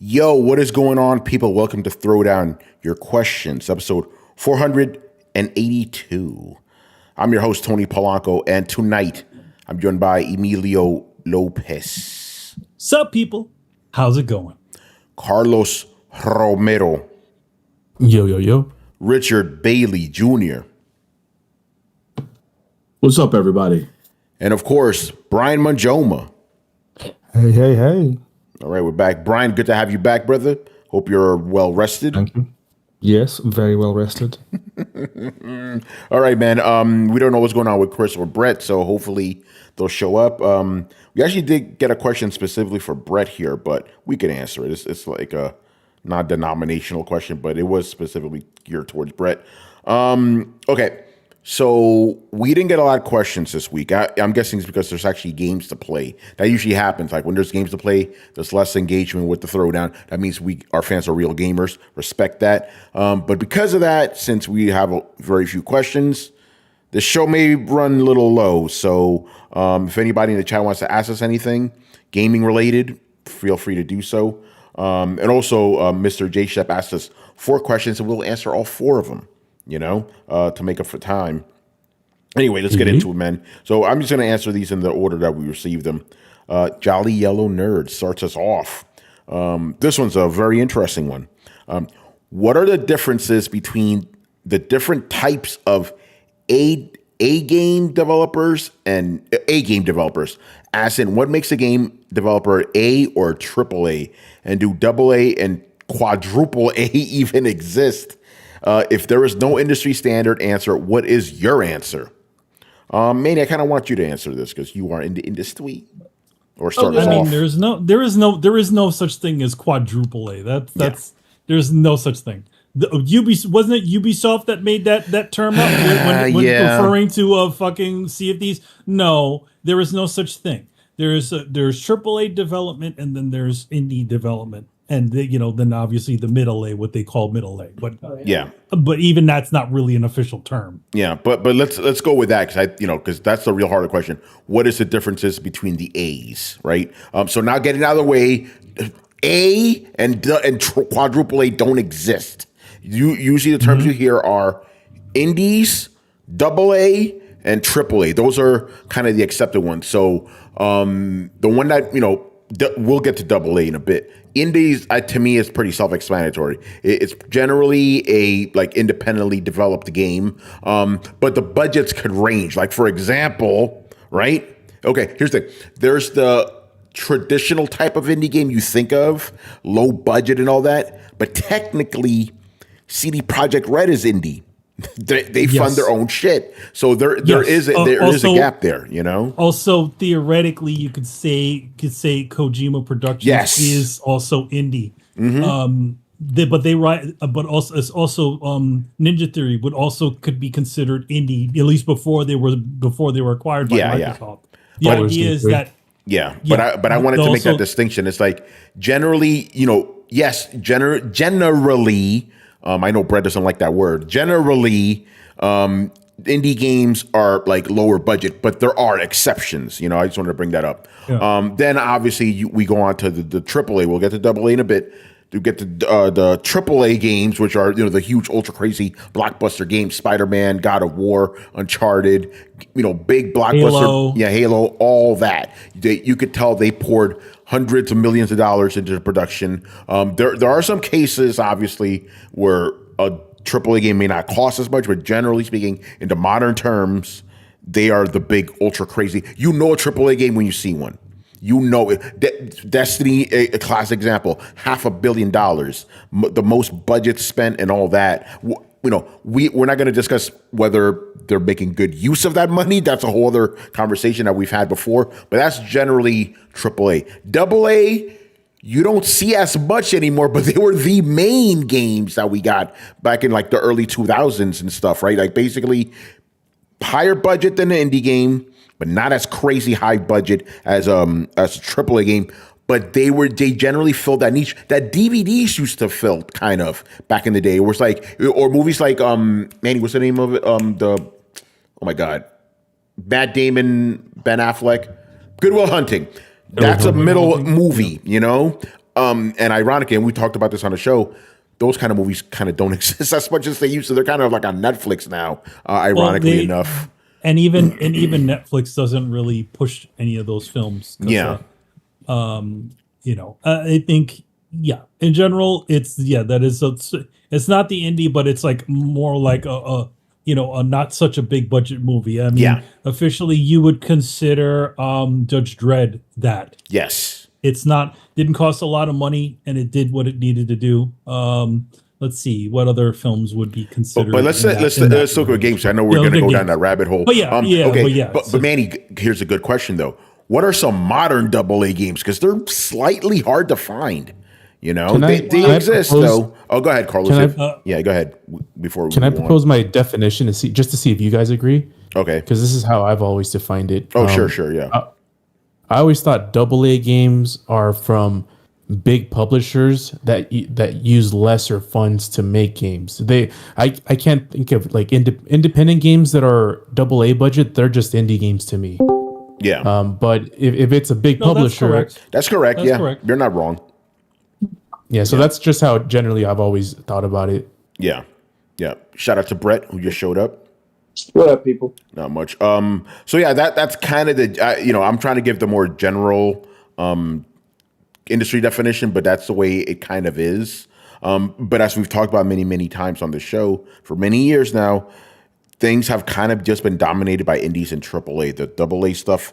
Yo, what is going on, people? Welcome to Throwdown Your Questions, episode 482. I'm your host, Tony Polanco, and tonight I'm joined by Emilio Lopez. Sup, people? How's it going? Carlos Romero. Yo. Richard Bailey Jr. What's up, everybody? And of course, Brian Manjoma. Hey. All right, we're back. Brian, good to have you back, brother. Hope you're well rested. Thank you. Yes, very well rested. All right, man. We don't know what's going on with Chris or Brett, so hopefully they'll show up. We actually did get a question specifically for Brett here, but we can answer it. It's like a non-denominational question, but it was specifically geared towards Brett. Okay, so we didn't get a lot of questions this week. I'm guessing it's because there's actually games to play. That usually happens. Like when there's games to play, there's less engagement with the Throwdown. That means our fans are real gamers. Respect that. But because of that, since we have very few questions, the show may run a little low. So if anybody in the chat wants to ask us anything gaming related, feel free to do so. And also, Mr. J. Shep asked us 4 questions, and we'll answer all 4 of them, to make up for time. Anyway, let's get into it, man. So I'm just going to answer these in the order that we received them. Jolly Yellow Nerd starts us off. This one's a very interesting one. What are the differences between the different types of A game developers and A game developers? As in, what makes a game developer A or AAA? And do AA and quadruple A even exist? If there is no industry standard answer, what is your answer? Manny, I kind of want you to answer this because you are in the industry. Or start us off. There is no such thing as quadruple A. There's no such thing. Wasn't it Ubisoft that made that term up when referring to fucking Sea of Thieves? No, there is no such thing. There's AAA development and then there's indie development. And then obviously the middle A, what they call middle A, but even that's not really an official term. Yeah, but let's go with that because that's the real harder question. What is the differences between the A's, right? So now getting out of the way, A and quadruple A don't exist. Usually the terms you hear are indies, AA, and AAA. Those are kind of the accepted ones. So the one that we'll get to AA in a bit. Indies, to me, is pretty self-explanatory. It's generally a independently developed game, but the budgets could range. Like for example, right? Okay, here's the thing. There's the traditional type of indie game you think of, low budget and all that, but technically, CD Projekt Red is indie. They fund their own shit, so there is a gap there, Also, theoretically, you could say Kojima Productions is also indie. Mm-hmm. But also it's also Ninja Theory could be considered indie, at least before they were acquired by Microsoft. The idea is that but I wanted to make that distinction. It's like generally, generally. I know Brett doesn't like that word. Generally, indie games are like lower budget, but there are exceptions. I just wanted to bring that up. Yeah. Then obviously we go on to the AAA. We'll get to AA in a bit. To get to the AAA games, which are the huge, ultra crazy blockbuster games: Spider-Man, God of War, Uncharted. Big blockbuster, Halo, all that. You could tell they poured hundreds of millions of dollars into the production. There are some cases, obviously, where a AAA game may not cost as much, but generally speaking, in the modern terms, they are the big, ultra crazy. A AAA game when you see one. Destiny, a classic example, $500 million, the most budget spent and all that. We're not going to discuss whether they're making good use of that money. That's a whole other conversation that we've had before, but that's generally AAA. AA, you don't see as much anymore, but they were the main games that we got back in the early 2000s and stuff, right? Like basically higher budget than an indie game, but not as crazy high budget as a AAA game. But they generally filled that niche that DVDs used to fill, kind of back in the day. It was or movies like Manny, what's the name of it? Oh my God, Matt Damon, Ben Affleck, Good Will Hunting. That's a middle movie, And ironically, and we talked about this on the show, those kind of movies kind of don't exist as much as they used to. They're kind of like on Netflix now, ironically enough. And even Netflix doesn't really push any of those films. Yeah. I think, in general, it's not the indie, but it's like more like a not such a big budget movie. I mean, officially you would consider Judge Dredd that. Yes. It's didn't cost a lot of money, and it did what it needed to do. Let's see what other films would be considered. But let's look at games. I know we're going to go down that rabbit hole. But But Manny, here's a good question though. What are some modern AA games? Because they're slightly hard to find. They exist though. Oh, go ahead, Carlos. Go ahead. Can I propose my definition to see if you guys agree? Okay. Because this is how I've always defined it. Oh, sure, yeah. I always thought AA games are from big publishers that use lesser funds to make games. I can't think of like independent games that are AA budget. They're just indie games to me. Yeah. But if it's a big publisher, that's correct. That's correct. You're not wrong. Yeah. So that's just how generally I've always thought about it. Yeah. Shout out to Brett who just showed up. What up, people? Not much. So yeah, that's kind of the I'm trying to give the more general industry definition, but that's the way it kind of is. But as we've talked about many times on the show for many years now, things have kind of just been dominated by indies and AAA. The AA stuff,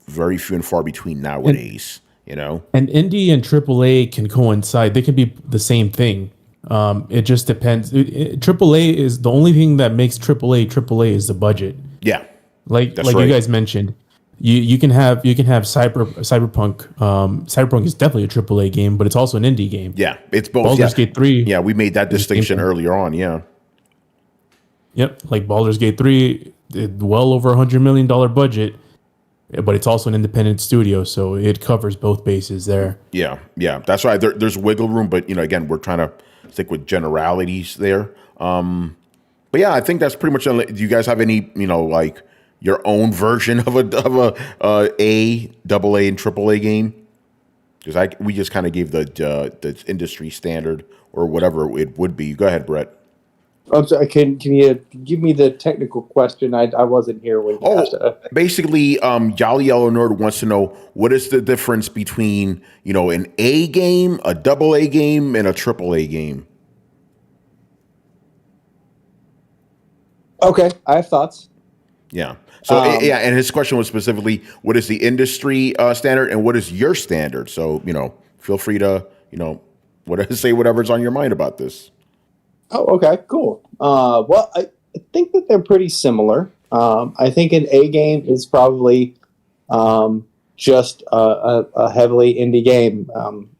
very few and far between nowadays. And indie and AAA can coincide. They can be the same thing. It just depends. AAA is the only thing that makes AAA is the budget. Yeah, like right. You guys mentioned, you can have Cyberpunk. Cyberpunk is definitely a AAA game, but it's also an indie game. Yeah, it's both. Baldur's Gate 3. Yeah, we made that distinction earlier on. Yeah. Yep, like Baldur's Gate 3, well over $100 million budget, but it's also an independent studio, so it covers both bases there. Yeah, that's right. There's wiggle room, but again, we're trying to stick with generalities there. But yeah, I think that's pretty much. Do you guys have any, like your own version of a AA and AAA game? Because we just kind of gave the industry standard or whatever it would be. Go ahead, Brett. I'm sorry. Can you give me the technical question? I wasn't here when you asked it. Basically, Jolly Yellow Nerd wants to know what is the difference between an A game, a AA game, and a AAA game. Okay, I have thoughts. Yeah. So and his question was specifically, what is the industry standard and what is your standard? So feel free to say whatever's on your mind about this. Oh, okay, cool. Well, I think that they're pretty similar. I think an A game is probably just a heavily indie game.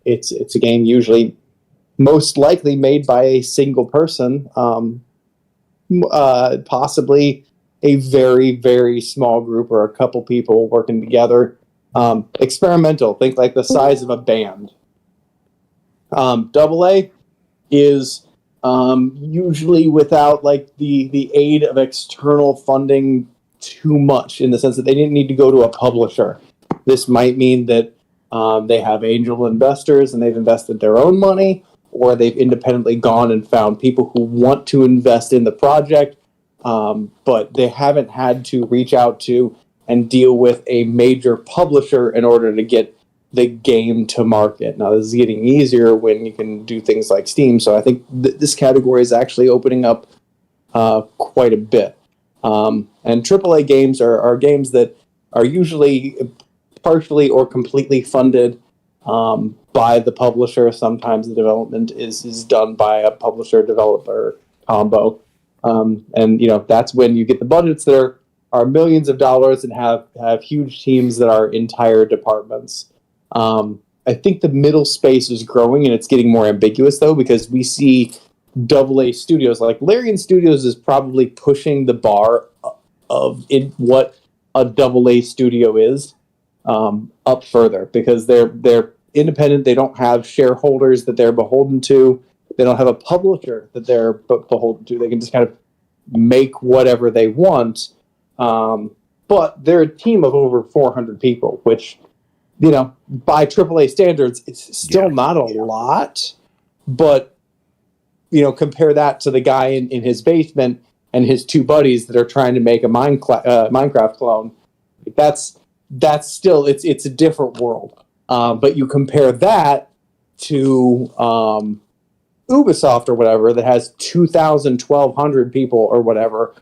It's a game usually most likely made by a single person, possibly a very, very small group or a couple people working together. Experimental, think like the size of a band. AA is usually without like the aid of external funding too much, in the sense that they didn't need to go to a publisher. This might mean that they have angel investors and they've invested their own money, or they've independently gone and found people who want to invest in the project, but they haven't had to reach out to and deal with a major publisher in order to get the game to market. Now, this is getting easier when you can do things like Steam, so I think this category is actually opening up quite a bit. And AAA games are games that are usually partially or completely funded by the publisher. Sometimes the development is done by a publisher-developer combo. And that's when you get the budgets that are millions of dollars and have huge teams that are entire departments. I think the middle space is growing, and it's getting more ambiguous, though, because we see AA studios, like Larian Studios is probably pushing the bar of what a AA studio is up further, because they're independent. They don't have shareholders that they're beholden to. They don't have a publisher that they're beholden to. They can just kind of make whatever they want. But they're a team of over 400 people, which by AAA standards, it's still not a lot, but compare that to the guy in his basement and his two buddies that are trying to make a Minecraft clone. That's still it's a different world. But you compare that to Ubisoft or whatever that has 2,000, 1,200 people or whatever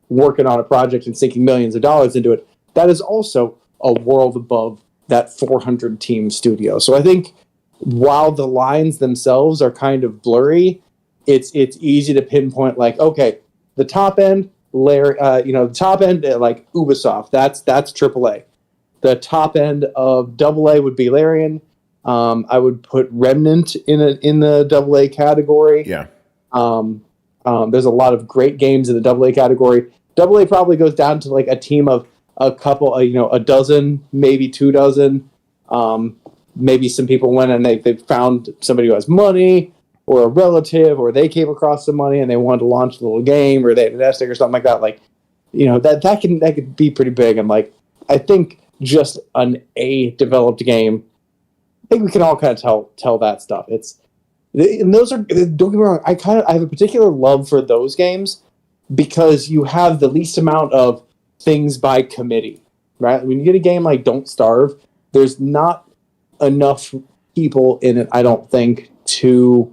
working on a project and sinking millions of dollars into it. That is also a world above that 400 team studio. So I think while the lines themselves are kind of blurry, it's easy to pinpoint, like, okay, the top end layer, the top end like Ubisoft, that's AAA. The top end of AA would be Larian. I would put Remnant in the AA category. Yeah. There's a lot of great games in the AA category. AA probably goes down to like a team of a couple, a dozen, maybe 2 dozen. Maybe some people went and they found somebody who has money, or a relative, or they came across some money and they wanted to launch a little game, or they had an estate or something like that. Like, that could be pretty big. And like, I think just an A developed game, I think we can all kind of tell that stuff. And those are, don't get me wrong, I have a particular love for those games because you have the least amount of things by committee, right? When you get a game like Don't Starve, there's not enough people in it, I don't think, to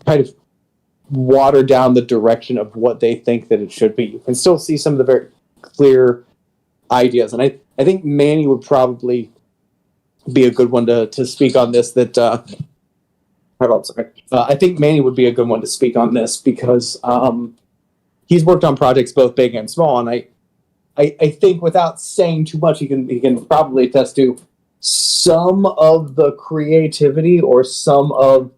kind of water down the direction of what they think that it should be. You can still see some of the very clear ideas. And I think Manny would probably be a good one to speak on this. I think Manny would be a good one to speak on this because he's worked on projects both big and small. And I think without saying too much, he can probably attest to some of the creativity or some of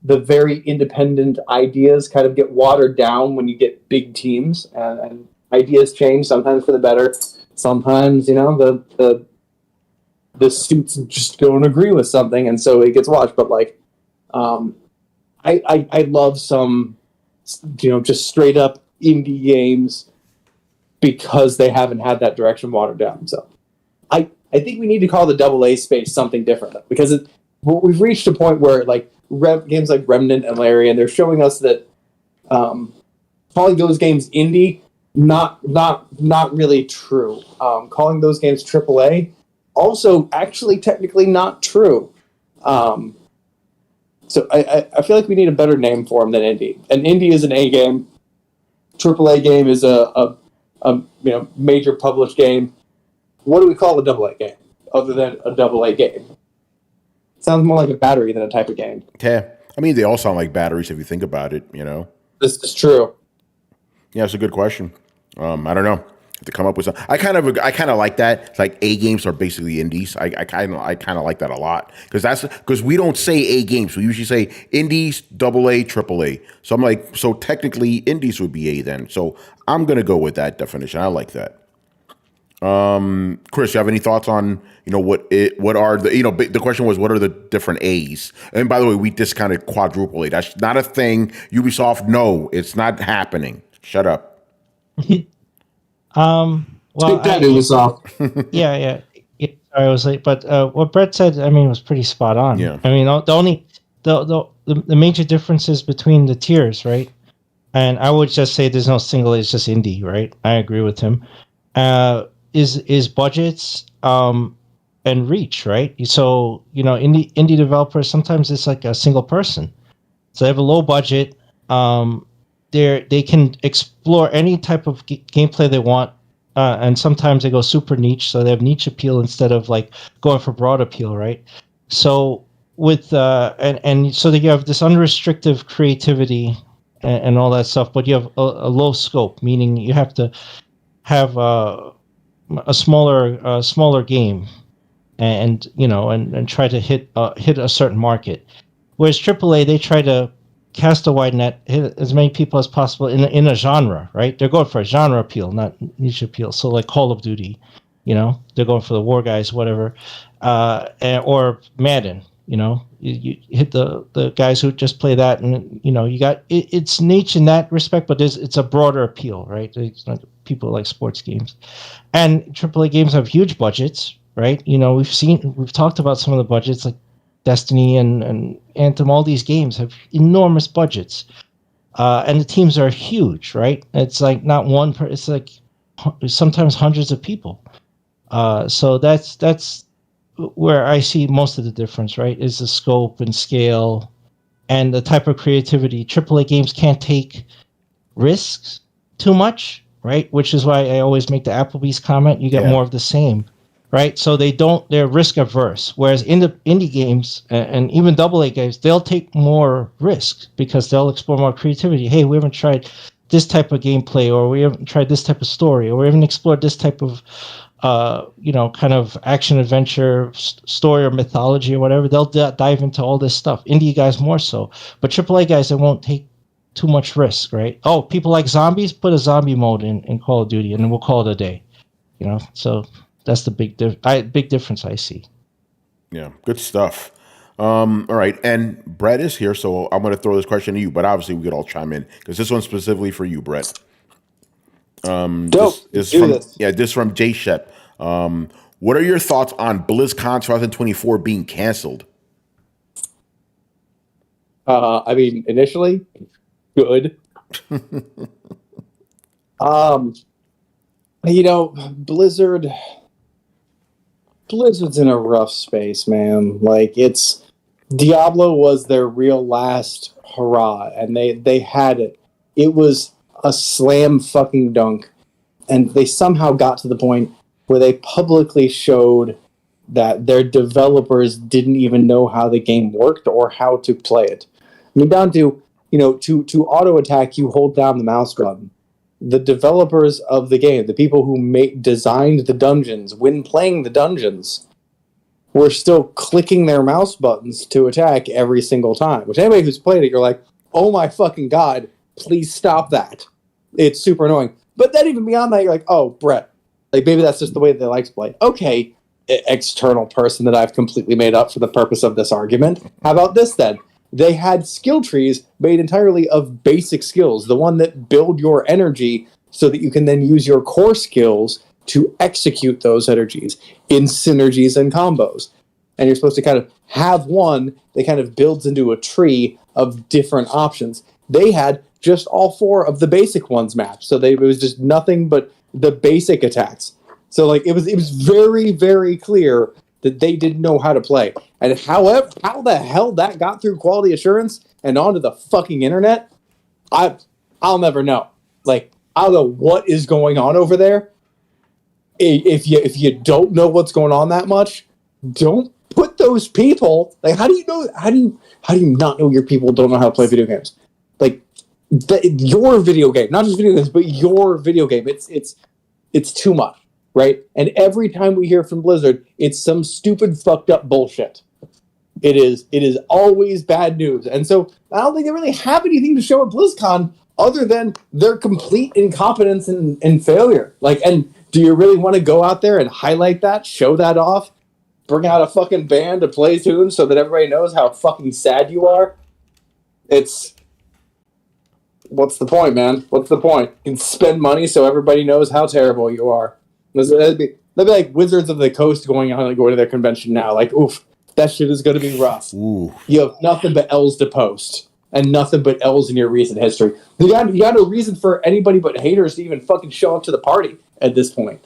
the very independent ideas kind of get watered down when you get big teams, and ideas change, sometimes for the better. Sometimes, the suits just don't agree with something, and so it gets watched. But like, I love some, just straight up indie games because they haven't had that direction watered down. So I think we need to call the AA space something different, because we've reached a point where like games like Remnant and Larian, they're showing us that calling those games indie, not really true. Calling those games AAA, also actually technically not true. So I feel like we need a better name for them than indie. An indie is an A game. AAA game is a major published game. What do we call a AA game other than a AA game? Sounds more like a battery than a type of game. Yeah. I mean, they all sound like batteries if you think about it, This is true. Yeah, it's a good question. I don't know. Have to come up with something. I kind of like that. It's like A games are basically indies. I kind of like that a lot because we don't say A games. We usually say indies, AA, AAA. So I'm like, so technically indies would be A then. So I'm gonna go with that definition. I like that. Chris, you have any thoughts on what are the the question was, what are the different A's? And by the way, we discounted quadruple A. That's not a thing. Ubisoft, no, it's not happening. Shut up. Well, Ubisoft. Yeah. Sorry, I was late, but what Brett said, was pretty spot on. Yeah. The major differences between the tiers, right? And I would just say there's no single. It's just indie, right? I agree with him. Is budgets and reach, right? So indie developers, sometimes it's like a single person, so they have a low budget. They can explore any type of gameplay they want, and sometimes they go super niche, so they have niche appeal instead of like going for broad appeal, right? So with and so that you have this unrestricted creativity and all that stuff, but you have a low scope, meaning you have to have a smaller game, and try to hit a certain market. Whereas AAA, they try to cast a wide net, hit as many people as possible in a genre, right? They're going for a genre appeal, not niche appeal. So like Call of Duty, they're going for the war guys, whatever, or Madden. You hit the guys who just play that, and you got it's niche in that respect, but it's a broader appeal, right? It's not people like sports games, and AAA games have huge budgets, right? We've talked about some of the budgets, like Destiny and Anthem. All these games have enormous budgets, and the teams are huge, right? It's like not one it's like sometimes hundreds of people. So that's where I see most of the difference, right? Is the scope and scale and the type of creativity. AAA games can't take risks too much, right? Which is why I always make the Applebee's comment. You get more of the same, right? So they're risk averse. Whereas indie games and even AA games, they'll take more risks because they'll explore more creativity. Hey, we haven't tried this type of gameplay, or we haven't tried this type of story, or we haven't explored this type of kind of action adventure story or mythology or whatever. They'll dive into all this stuff. Indie guys more so, but AAA guys, they won't take too much risk, right? Oh, people like zombies, put a zombie mode in Call of Duty, and then we'll call it a day. So that's the big difference I see. Yeah, good stuff. All right, and Brett is here, so I'm going to throw this question to you, but obviously we could all chime in because this one's specifically for you, Brett. Dope. This from Jay Shep. What are your thoughts on BlizzCon 2024 being canceled? I mean, initially, good. Blizzard's in a rough space, man. Like, Diablo was their real last hurrah, and they had it. It was a slam fucking dunk, and they somehow got to the point where they publicly showed that their developers didn't even know how the game worked or how to play it. I mean, down to, to auto attack, you hold down the mouse button. The developers of the game, the people who designed the dungeons, when playing the dungeons, were still clicking their mouse buttons to attack every single time. Which anybody who's played it, you're like, oh my fucking god, please stop that. It's super annoying. But then even beyond that, you're like, oh, Brett, like maybe that's just the way they like to play. Okay, external person that I've completely made up for the purpose of this argument. How about this then? They had skill trees made entirely of basic skills, the one that build your energy so that you can then use your core skills to execute those energies in synergies and combos. And you're supposed to kind of have one that kind of builds into a tree of different options. They had just all four of the basic ones mapped, so it was just nothing but the basic attacks. So like it was very, very clear that they didn't know how to play. And how the hell that got through quality assurance and onto the fucking internet, I'll never know. Like, I don't know what is going on over there. If you don't know what's going on that much, don't put those people. Like, how do you know? How do you not know your people don't know how to play video games? Like, your video game, not just video games, but your video game. It's too much. Right? And every time we hear from Blizzard, it's some stupid fucked up bullshit. It is always bad news. And so I don't think they really have anything to show at BlizzCon other than their complete incompetence and failure. Like, and do you really want to go out there and highlight that, show that off, bring out a fucking band to play tunes so that everybody knows how fucking sad you are? What's the point, man? What's the point? You can spend money so everybody knows how terrible you are. That'd be like Wizards of the Coast going to their convention now. Like, oof, that shit is going to be rough. Ooh. You have nothing but L's to post and nothing but L's in your recent history. You got no reason for anybody but haters to even fucking show up to the party at this point.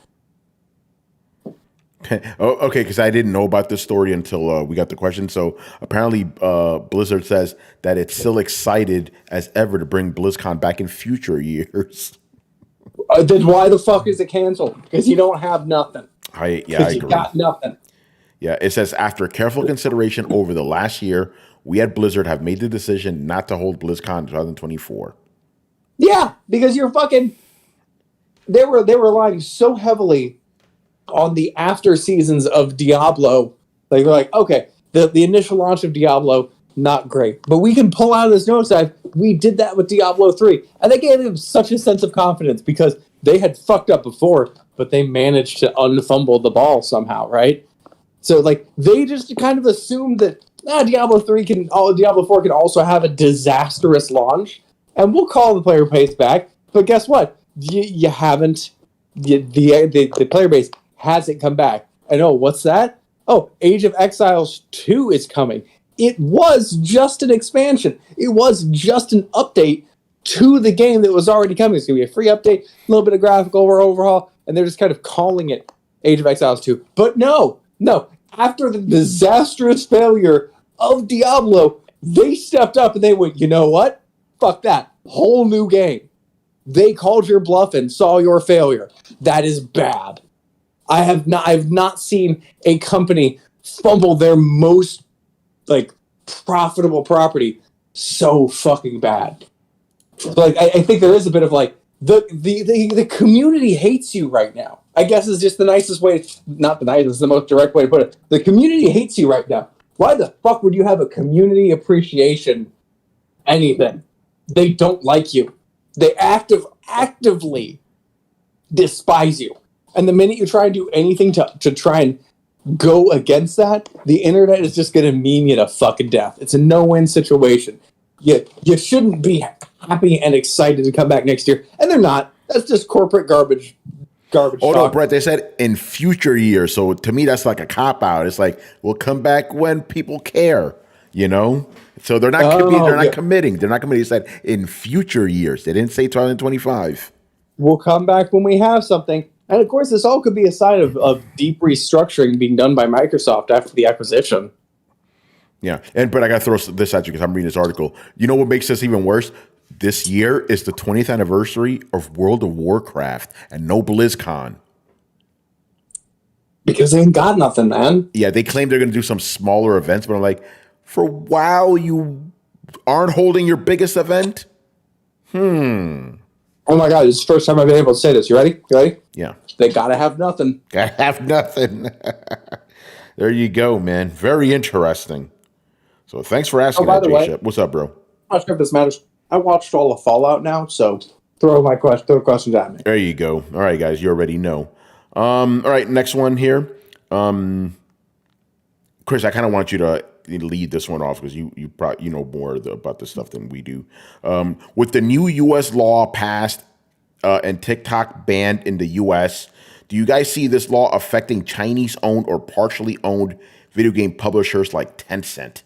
Okay, because I didn't know about this story until we got the question. So apparently Blizzard says that it's still excited as ever to bring BlizzCon back in future years. Then why the fuck is it canceled? Because you don't have nothing. I agree. You got nothing. Yeah, it says, after careful consideration over the last year, we at Blizzard have made the decision not to hold BlizzCon 2024. Yeah, because you're fucking... They were relying so heavily on the after seasons of Diablo. Like, they're like, okay, the initial launch of Diablo, not great. But we can pull out of this nosedive. We did that with Diablo 3. And they gave them such a sense of confidence because they had fucked up before, but they managed to unfumble the ball somehow, right? So, like, they just kind of assumed that Diablo 4 can also have a disastrous launch, and we'll call the player base back. But guess what? You haven't. The player base hasn't come back. I know, what's that? Oh, Age of Exiles 2 is coming. It was just an expansion. It was just an update to the game that was already coming. It's going to be a free update, a little bit of graphical overhaul, and they're just kind of calling it Age of Exiles 2. But no. After the disastrous failure of Diablo, they stepped up and they went, you know what? Fuck that. Whole new game. They called your bluff and saw your failure. That is bad. I've not seen a company fumble their most profitable property so fucking bad. I think there is a bit of the community hates you right now. I guess is just the nicest way, not the nicest, the most direct way to put it. The community hates you right now. Why the fuck would you have a community appreciation anything? They don't like you. They actively despise you. And the minute you try and do anything to try and go against that, the internet is just going to meme you to fucking death. It's a no-win situation. You shouldn't be happy and excited to come back next year. And they're not. That's just corporate garbage. Oh, talk. No, Brett, they said in future years. So to me, that's like a cop-out. It's like, we'll come back when people care, you know? So they're not committing. They're not committing. They said in future years. They didn't say 2025. We'll come back when we have something. And of course, this all could be a sign of deep restructuring being done by Microsoft after the acquisition. Yeah, but I got to throw this at you because I'm reading this article. You know what makes this even worse? This year is the 20th anniversary of World of Warcraft and no BlizzCon. Because they ain't got nothing, man. Yeah, they claim they're going to do some smaller events, but I'm like, for WoW, you aren't holding your biggest event? Oh my God, this is the first time I've been able to say this. You ready? Yeah. They gotta have nothing. Gotta have nothing. There you go, man. Very interesting. So thanks for asking that, J-Shep. What's up, bro? I'm not sure if this matters. I watched all of Fallout now, so throw questions at me. There you go. All right, guys, you already know. All right, next one here. Chris, I kind of want you to lead this one off because you probably know more about this stuff than we do. With the new U.S. law passed and TikTok banned in the U.S., do you guys see this law affecting Chinese-owned or partially owned video game publishers like Tencent?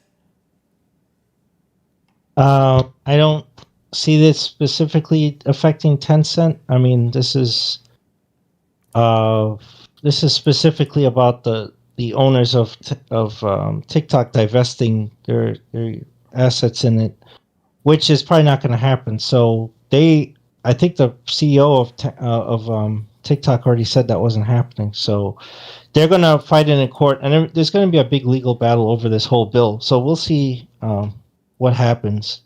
I don't see this specifically affecting Tencent. I mean, this is specifically about the owners of TikTok divesting their assets in it, which is probably not going to happen. So I think the CEO of TikTok already said that wasn't happening. So they're going to fight it in court, and there's going to be a big legal battle over this whole bill. So we'll see what happens.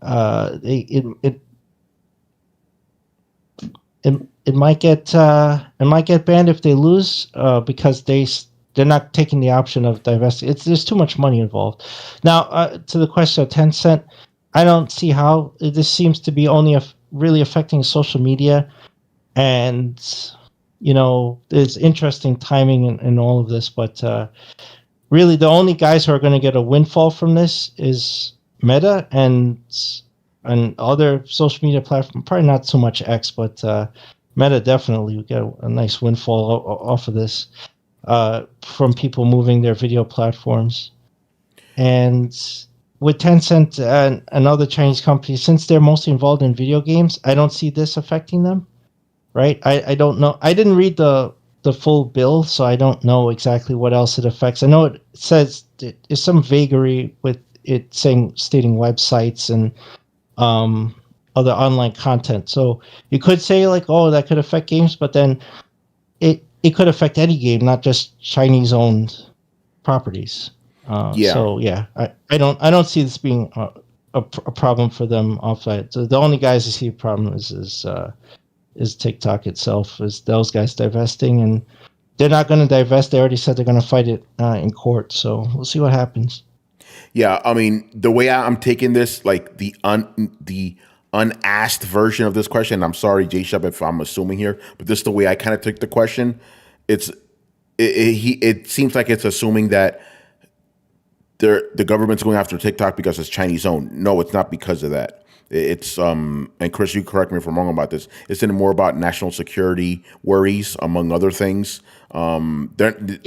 It might get banned if they lose because they're not taking the option of divesting. There's too much money involved. Now, to the question of Tencent, I don't see how this seems to be only really affecting social media, and there's interesting timing in all of this. But really, the only guys who are going to get a windfall from this is Meta and other social media platforms. Probably not so much X, but Meta definitely would get a nice windfall off of this. From people moving their video platforms. And with Tencent and other Chinese companies, since they're mostly involved in video games, I don't see this affecting them, right? I don't know. I didn't read the full bill, so I don't know exactly what else it affects. I know it says there's some vagary with it stating websites and other online content. So you could say that could affect games, but then it could affect any game, not just Chinese-owned properties. So yeah, I don't see this being a problem for them offsite. So the only guys I see a problem is TikTok itself, is those guys divesting, and they're not going to divest. They already said they're going to fight it in court. So we'll see what happens. Yeah, I mean, the way I'm taking this, like the unasked version of this question. I'm sorry, J-Shep, if I'm assuming here, but this is the way I kind of took the question. It seems like it's assuming that the government's going after TikTok because it's Chinese owned. No, it's not because of that. It's and Chris, you correct me if I'm wrong about this. It's more about national security worries, among other things. Tencent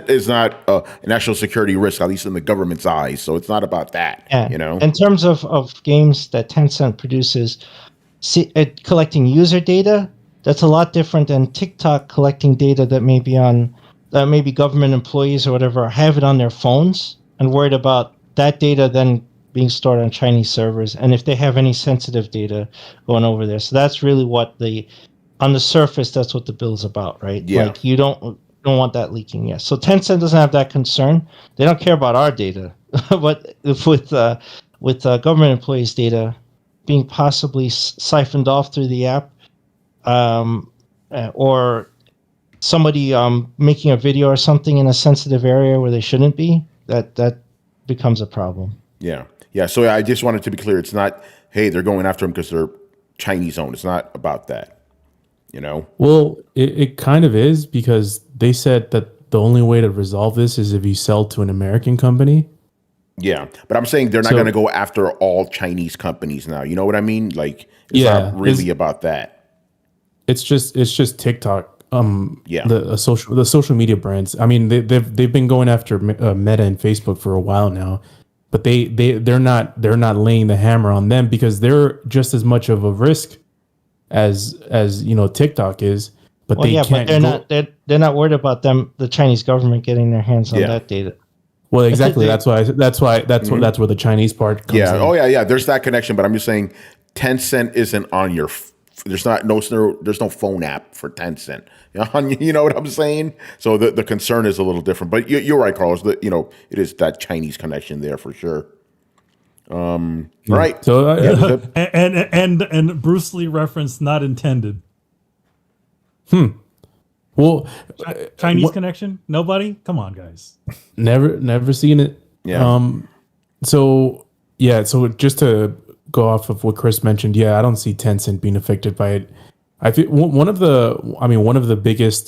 is not a national security risk, at least in the government's eyes. So it's not about that. Yeah. You know, in terms of games that Tencent produces, collecting user data, that's a lot different than TikTok collecting data that may be on maybe government employees or whatever have it on their phones and worried about that data then being stored on Chinese servers, and if they have any sensitive data going over there. So that's really what on the surface, that's what the bill's about, right? Yeah. Like you don't want that leaking. Yes. So Tencent doesn't have that concern. They don't care about our data, but with government employees' data being possibly siphoned off through the app, or somebody making a video or something in a sensitive area where they shouldn't be, that becomes a problem. Yeah. Yeah. So I just wanted to be clear. It's not, hey, they're going after them because they're Chinese owned. It's not about that. You know? Well, it kind of is, because they said that the only way to resolve this is if you sell to an American company. Yeah. But I'm saying they're not going to go after all Chinese companies now. You know what I mean? Like, it's not really about that. It's just TikTok. Yeah. The social media brands. I mean, they've been going after Meta and Facebook for a while now, but they're not laying the hammer on them because they're just as much of a risk as TikTok is. But they're not worried about the Chinese government getting their hands on that data. Well, exactly. That's where the Chinese part comes in. Oh yeah. There's that connection, but I'm just saying Tencent isn't on your. There's no phone app for Tencent. You know what I'm saying? So the concern is a little different. But you're right, Carlos. It is that Chinese connection there for sure. Right. So and Bruce Lee reference not intended. Well, Chinese connection? Nobody? Come on, guys. Never seen it. Yeah. So just to go off of what Chris mentioned, I don't see Tencent being affected by it. I feel one of the biggest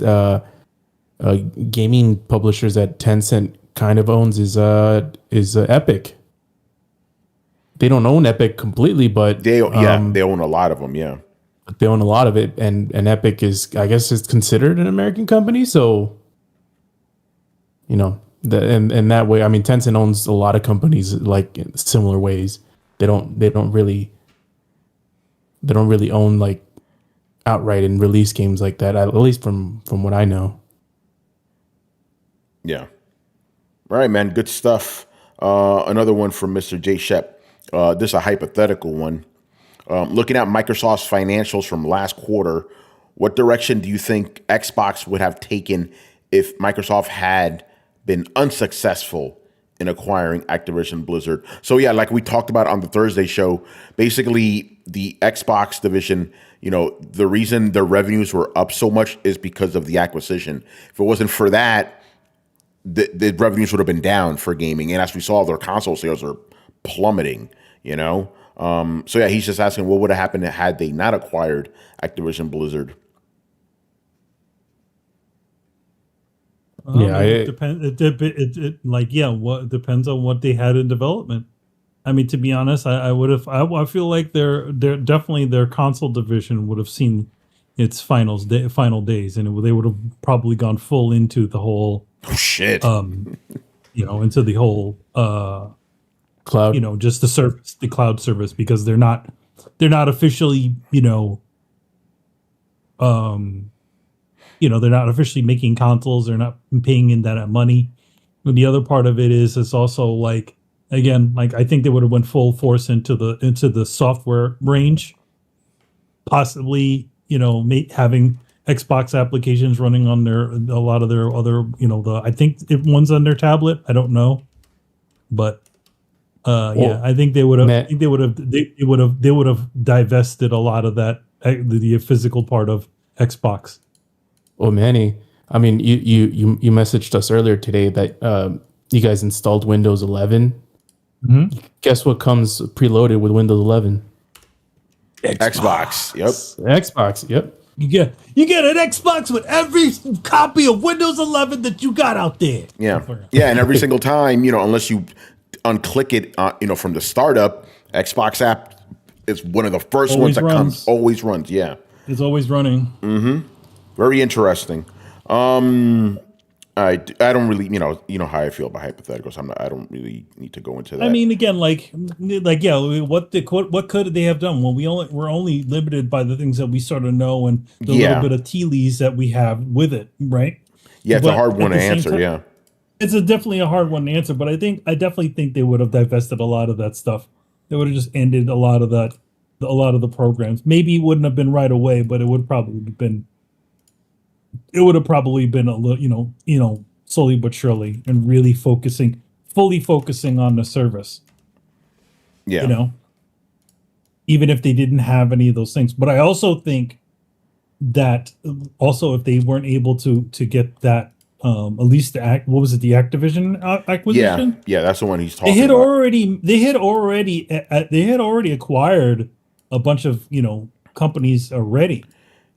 gaming publishers that Tencent kind of owns is Epic. They don't own Epic completely, but they own a lot of them. Yeah, they own a lot of it, and Epic is considered an American company. So, in that way, I mean, Tencent owns a lot of companies like in similar ways. They don't really own like outright and release games like that, at least from what I know. Yeah. All right, man. Good stuff. Another one from Mr. J. Shep. This is a hypothetical one. Looking at Microsoft's financials from last quarter, what direction do you think Xbox would have taken if Microsoft had been unsuccessful in acquiring Activision Blizzard? So yeah, like we talked about on the Thursday show, basically the Xbox division, the reason their revenues were up so much is because of the acquisition. If it wasn't for that, the revenues would have been down for gaming. And as we saw, their console sales are plummeting, So yeah, he's just asking what would have happened had they not acquired Activision Blizzard. It depends. What depends on what they had in development. I mean, to be honest, I would have. I feel like they're definitely their console division would have seen its final days, and they would have probably gone full into the whole. Oh shit! Into the whole cloud. Just the cloud service, because they're not officially they're not officially making consoles. They're not paying in that money. And the other part of it is it's also like, again, like I think they would have went full force into the software range, possibly having Xbox applications running on a lot of their other I think one's on their tablet. I don't know, but I think they would have they would have divested a lot of that the physical part of Xbox. Well, Manny, I mean, you messaged us earlier today that you guys installed Windows 11. Mm-hmm. Guess what comes preloaded with Windows 11? Xbox. Yep. Xbox. Yep. You get an Xbox with every copy of Windows 11 that you got out there. Yeah, and every single time, unless you unclick it, from the startup, Xbox app is one of the first ones that comes. Always runs. Yeah, it's always running. Mm-hmm. Very interesting. I don't really, how I feel about hypotheticals. I don't really need to go into that. I mean, again, what could they have done? Well, we're only limited by the things that we sort of know and the little bit of tea leaves that we have with it, right? Yeah, it's a hard one to answer. Yeah, it's definitely a hard one to answer. But I definitely think they would have divested a lot of that stuff. They would have just ended a lot of the programs. Maybe it wouldn't have been right away, but it would probably have been. It would have probably been a little, slowly but surely, and really fully focusing on the service. Yeah. Even if they didn't have any of those things. But I also think that if they weren't able to get that, at least the Activision acquisition? Yeah, that's the one he's talking about. They had already acquired a bunch of, companies already.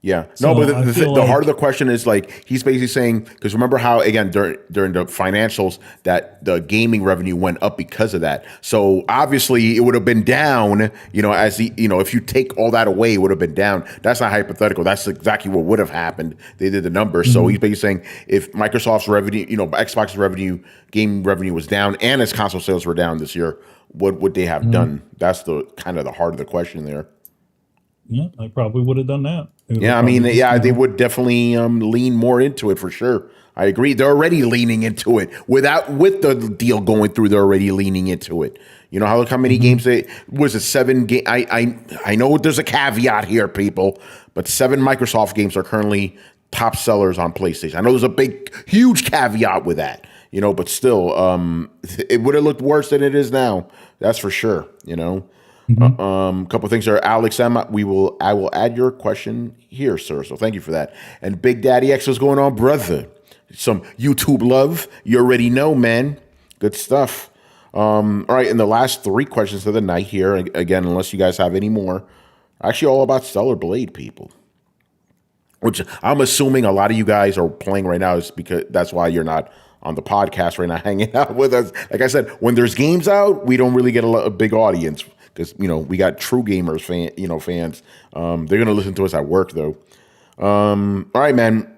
Yeah. So no, but the heart of the question is he's basically saying, because remember how, again, during the financials, that the gaming revenue went up because of that. So obviously it would have been down, if you take all that away, it would have been down. That's not hypothetical. That's exactly what would have happened. They did the numbers. Mm-hmm. So he's basically saying if Microsoft's revenue, Xbox's revenue, gaming revenue was down and its console sales were down this year, what would they have done? That's the kind of the heart of the question there. Yeah, I probably would have done that. They would definitely lean more into it for sure. I agree. They're already leaning into it with the deal going through. They're already leaning into it. How many games was it? 7 game. I know there's a caveat here, people, but 7 Microsoft games are currently top sellers on PlayStation. I know there's a huge caveat with that. But still, it would have looked worse than it is now. That's for sure. Mm-hmm. Couple of things there. Alex M, I will add your question here, sir. So thank you for that. And Big Daddy X, what's going on, brother? Some YouTube love. You already know, man. Good stuff. All right, and the last 3 questions of the night here, again, unless you guys have any more, actually all about Stellar Blade, people. Which I'm assuming a lot of you guys are playing right now is because that's why you're not on the podcast right now hanging out with us. Like I said, when there's games out, we don't really get a big audience. Because we got true gamers fans. They're gonna listen to us at work though. All right, man.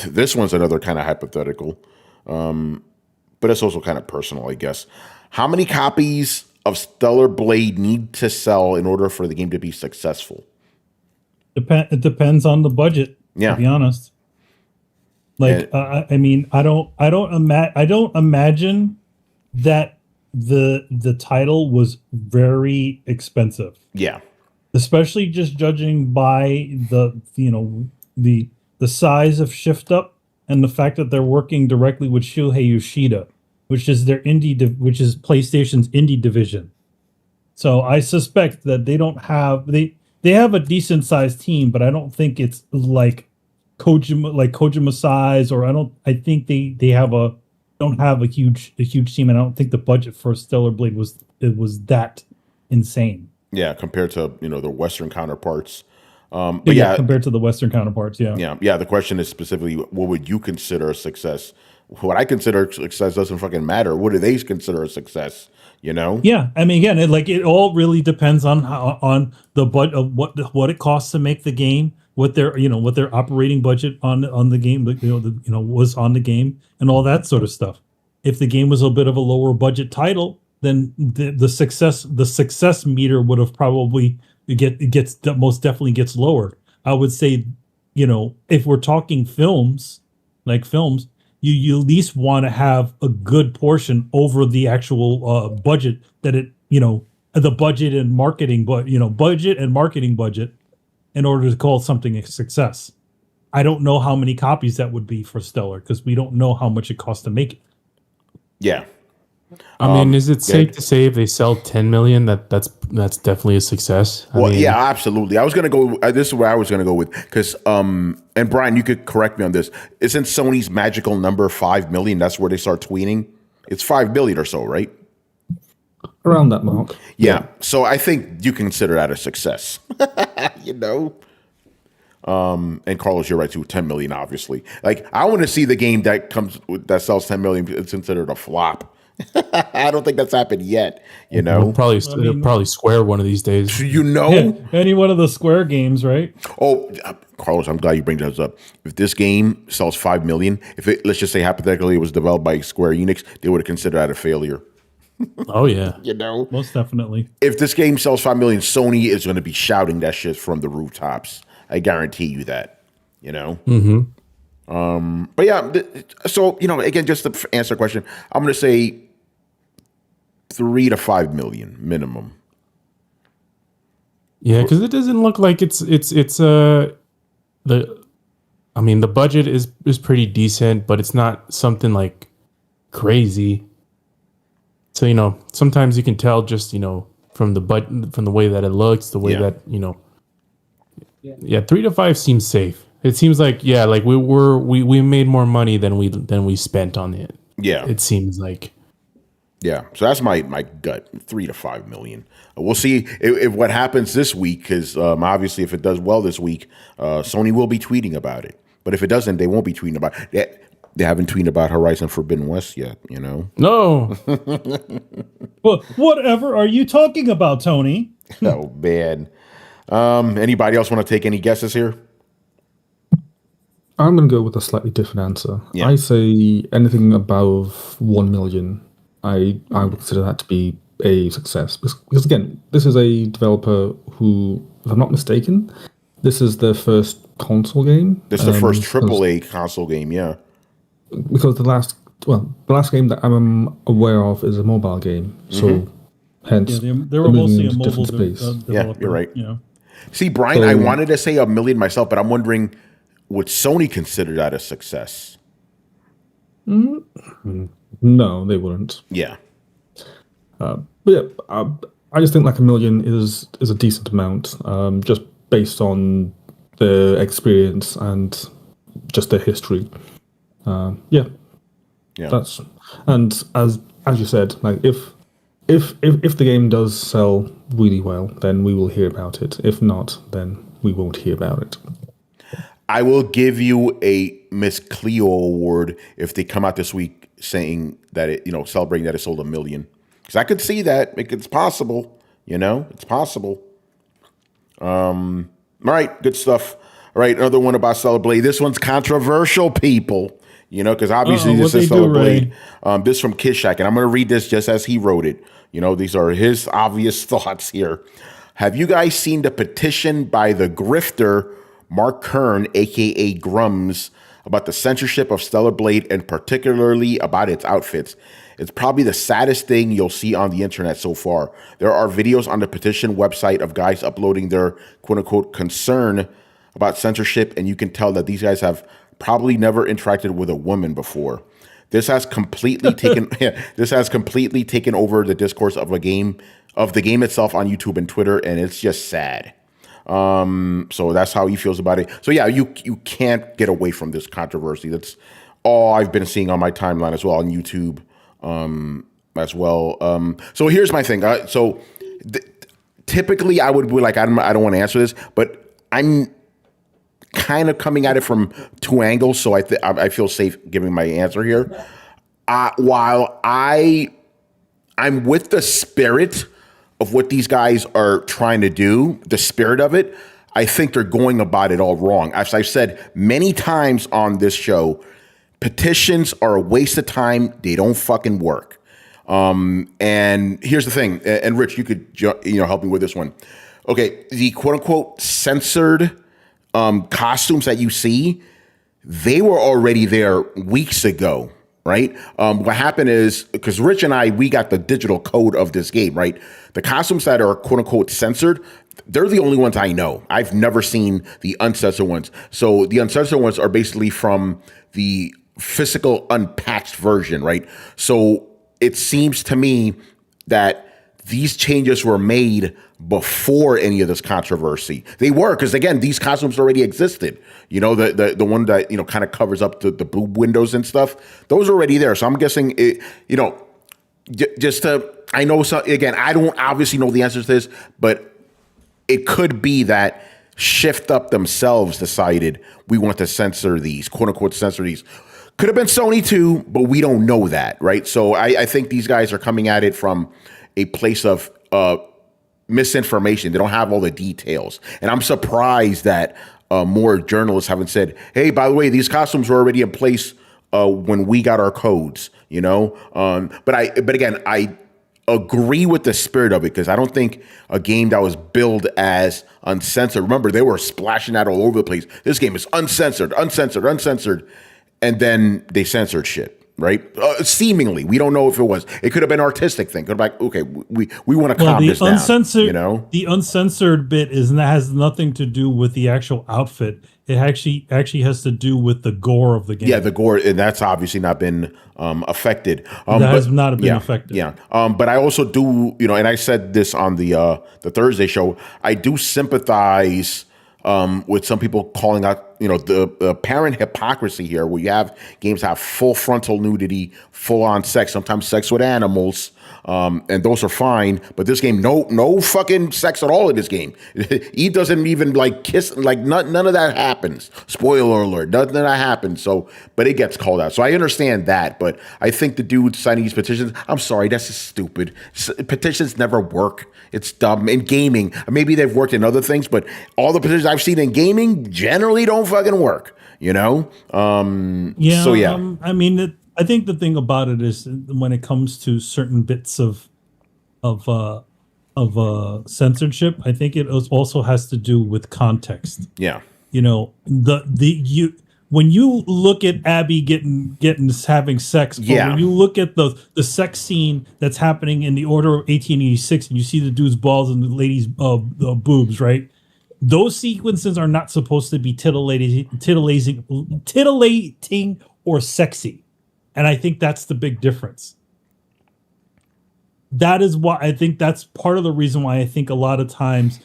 This one's another kind of hypothetical, but it's also kind of personal, I guess. How many copies of Stellar Blade need to sell in order for the game to be successful? It depends on the budget. Yeah, to be honest. I don't imagine that the title was very expensive. Yeah. Especially just judging by the size of Shift Up and the fact that they're working directly with Shuhei Yoshida, which is which is PlayStation's indie division. So I suspect that they have a decent sized team, but I don't think it's like Kojima size, or I think they don't have a huge team, and I don't think the budget for Stellar Blade was that insane. Yeah, compared to the Western counterparts. Compared to the Western counterparts, yeah. The question is specifically, what would you consider a success? What I consider success doesn't fucking matter. What do they consider a success? Yeah, I mean, again, it all really depends on the budget of what it costs to make the game, what their operating budget on the game was on the game, and all that sort of stuff. If the game was a bit of a lower budget title, then the success meter would have probably most definitely gets lowered. I would say, if we're talking films, you at least want to have a good portion over the actual budget that the budget and marketing, budget and marketing budget, in order to call something a success. I don't know how many copies that would be for Stellar because we don't know how much it costs to make it. Yeah. I mean, is it safe to say if they sell 10 million that's definitely a success? I mean, yeah, absolutely. I was gonna go. This is where I was gonna go with because and Brian, you could correct me on this. Isn't Sony's magical number 5 million? That's where they start tweeting. It's 5 billion or so, right? Around that mark. Yeah. So I think you consider that a success. And Carlos, you're right too. 10 million, obviously. Like, I want to see the game that sells 10 million. It's considered a flop. I don't think that's happened yet. You know, probably Square one of these days. You know, any one of the Square games, right? Oh, Carlos, I'm glad you bring that up. If this game sells 5 million, let's just say hypothetically it was developed by Square Enix, they would have considered that a failure. Oh yeah, You know, Most definitely. if this game sells 5 million, Sony is going to be shouting that shit from the rooftops. I guarantee you that. You know. But yeah, so again, just to answer the question, I'm going to say 3 to 5 million minimum. Yeah, because it doesn't look like it's the budget is pretty decent, but it's not something like crazy. So sometimes you can tell just from the way that it looks, the way that Yeah, 3 to 5 seems safe. It seems like we made more money than we spent on it. Yeah, It seems like. yeah. So that's my gut, 3 to 5 million. We'll see if what happens this week, because obviously if it does well this week, Sony will be tweeting about it. But if it doesn't, they won't be tweeting about it. They haven't tweeted about Horizon Forbidden West yet, No. Well, whatever are you talking about, Tony? Oh, man. Anybody else want to take any guesses here? I'm going to go with a slightly different answer. Yeah. I say anything above 1 million. I would consider that to be a success. Because again, this is a developer who, if I'm not mistaken, this is their first console game. This is the first AAA console game, yeah. Because the last game that I'm aware of is a mobile game. So hence, Yeah, they were mostly a moving to mobile different space. developer. Yeah, you're right. You know. See, Brian, So- I wanted to say 1 million myself, but I'm wondering, would Sony consider that a success? No, they wouldn't. Yeah. But yeah, I just think like 1 million is a decent amount, just based on the experience and just their history. Yeah. That's, and as you said, like if the game does sell really well, then we will hear about it. If not, then we won't hear about it. I will give you a Miss Cleo award if they come out this week saying that it, celebrating that it sold 1 million. Because I could see that. It's possible. It's possible. All right, good stuff. All right, another one about Hellblade. This one's controversial, people. Because obviously this is Hellblade. This from Kishak, and I'm going to read this just as he wrote it. These are his obvious thoughts here. Have you guys seen the petition by the grifter Mark Kern, a.k.a. Grums, about the censorship of Stellar Blade and particularly about its outfits? It's probably the saddest thing you'll see on the internet so far. There are videos on the petition website of guys uploading their quote-unquote concern about censorship, and you can tell that these guys have probably never interacted with a woman before. This has completely taken over the discourse of the game itself on YouTube and Twitter, and it's just sad. So that's how he feels about it. So yeah, you can't get away from this controversy. That's all I've been seeing on my timeline as well on YouTube, as well. So here's my thing. Typically I would be like, I don't want to answer this, but I'm kind of coming at it from two angles. So I feel safe giving my answer here. While I'm with the spirit of what these guys are trying to do, the spirit of it, I think they're going about it all wrong. As I've said many times on this show, petitions are a waste of time. They don't fucking work. And here's the thing, and Rich, you could help me with this one. Okay, the quote unquote censored costumes that you see, they were already there weeks ago. Right. What happened is, because Rich and we got the digital code of this game, right? The costumes that are quote unquote censored, they're the only ones I know. I've never seen the uncensored ones. So the uncensored ones are basically from the physical unpatched version, right? So it seems to me that these changes were made before any of this controversy. They were, because again, these costumes already existed. The one that kind of covers up the boob windows and stuff. Those are already there. So I'm guessing it. I know. So again, I don't obviously know the answers to this, but it could be that Shift Up themselves decided we want to censor these, quote unquote, censor these. Could have been Sony too, but we don't know that, right? So I think these guys are coming at it from a place of misinformation. They don't have all the details. And I'm surprised that more journalists haven't said, hey, by the way, these costumes were already in place when we got our codes, you know? But again, I agree with the spirit of it, because I don't think a game that was billed as uncensored, remember, they were splashing that all over the place. This game is uncensored, and then they censored shit, right? Seemingly, we don't know if it was. It could have been an artistic thing. Could have been like, okay, we want to calm this down. You know, the uncensored bit has nothing to do with the actual outfit. It actually has to do with the gore of the game. Yeah, the gore, and that's obviously not been affected. Has not been affected. Yeah, but I also do, you know, and I said this on the Thursday show. I do sympathize with some people calling out, you know, the apparent hypocrisy here, where you have games have full frontal nudity, full on sex, sometimes sex with animals, and those are fine. But this game, no fucking sex at all in this game. He doesn't even like kiss, like none of that happens. Spoiler alert, none of that happens. So, but it gets called out. So I understand that, but I think the dude signing these petitions, I'm sorry, that's just stupid. Petitions never work. It's dumb. In gaming, maybe they've worked in other things, but all the petitions I've seen in gaming generally don't fucking work, you know? I mean, I think the thing about it is when it comes to certain bits of censorship, I think it also has to do with context. Yeah. You know, when you look at Abby having sex, or when you look at the sex scene that's happening in the Order of 1886, and you see the dude's balls and the lady's boobs, right? Those sequences are not supposed to be titillating or sexy. And I think that's the big difference. That is why I think that's part of the reason why I think a lot of times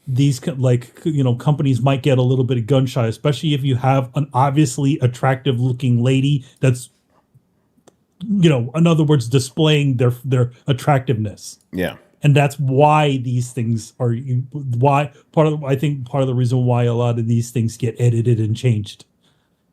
these companies might get a little bit gun shy, especially if you have an obviously attractive looking lady that's, you know, in other words, displaying their attractiveness. Yeah. And that's why these things are part of the reason why a lot of these things get edited and changed,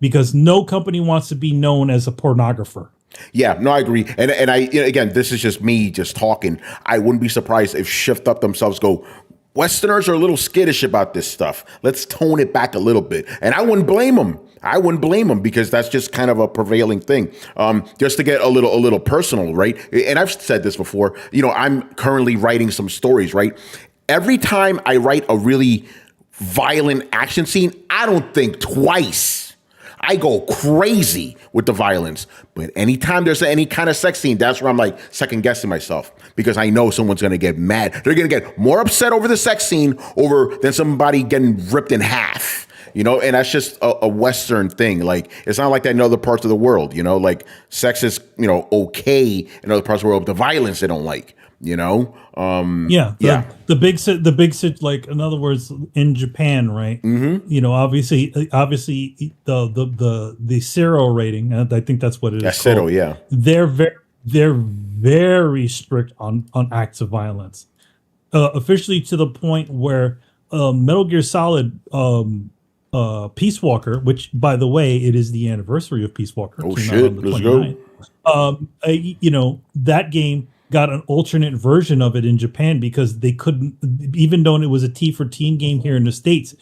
because no company wants to be known as a pornographer. Yeah, no, I agree. And I, again, this is just me just talking. I wouldn't be surprised if Shift Up themselves go, Westerners are a little skittish about this stuff. Let's tone it back a little bit. And I wouldn't blame them. Because that's just kind of a prevailing thing. Just to get a little personal, right? And I've said this before, you know, I'm currently writing some stories, right? Every time I write a really violent action scene, I don't think twice. I go crazy with the violence. But anytime there's any kind of sex scene, that's where I'm like second guessing myself, because I know someone's going to get mad. They're going to get more upset over the sex scene than somebody getting ripped in half, you know? And that's just a Western thing. Like, it's not like that in other parts of the world, you know? Like, sex is, you know, okay in other parts of the world. The violence they don't like, you know? The big like, in other words, in Japan, right? Mm-hmm. You know, obviously the Zero rating, I think that's what it is. That's Zero, yeah. They're very strict on acts of violence, officially to the point where Metal Gear Solid Peace Walker, which by the way, it is the anniversary of Peace Walker. Oh shit, let's go. You know, that game got an alternate version of it in Japan because they couldn't, even though it was a T for teen game here in the States,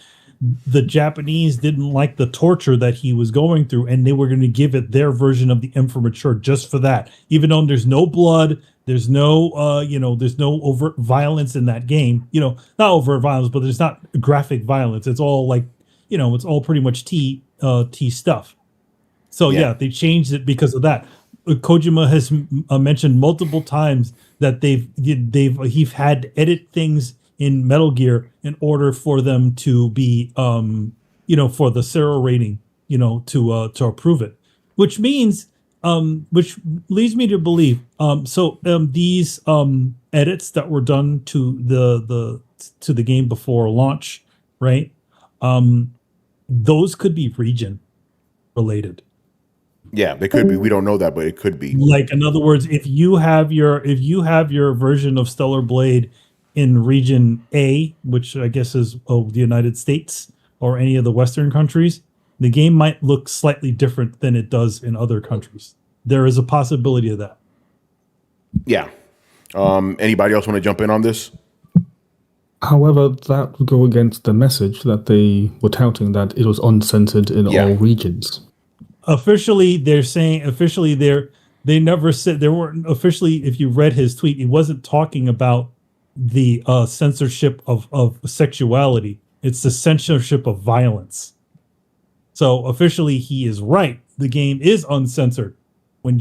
the Japanese didn't like the torture that he was going through, and they were going to give it their version of the M for Mature just for that. Even though there's no blood, there's no there's no overt violence in that game. You know, not overt violence, but there's not graphic violence. It's all like, you know, it's all pretty much T stuff. So yeah, they changed it because of that. Kojima has mentioned multiple times that he's had to edit things in Metal Gear in order for them to be, for the Zero rating, to approve it, which means, which leads me to believe, these edits that were done to the game before launch, right? Those could be region related. Yeah, they could be. We don't know that, but it could be. Like, in other words, if you have your version of Stellar Blade in region A, which I guess is the United States or any of the Western countries, the game might look slightly different than it does in other countries. There is a possibility of that. Yeah. Anybody else want to jump in on this? However, that would go against the message that they were touting, that it was uncensored in all regions. Officially, they're saying they never said, there weren't officially, if you read his tweet, he wasn't talking about the censorship of sexuality. It's the censorship of violence. So officially, he is right. The game is uncensored when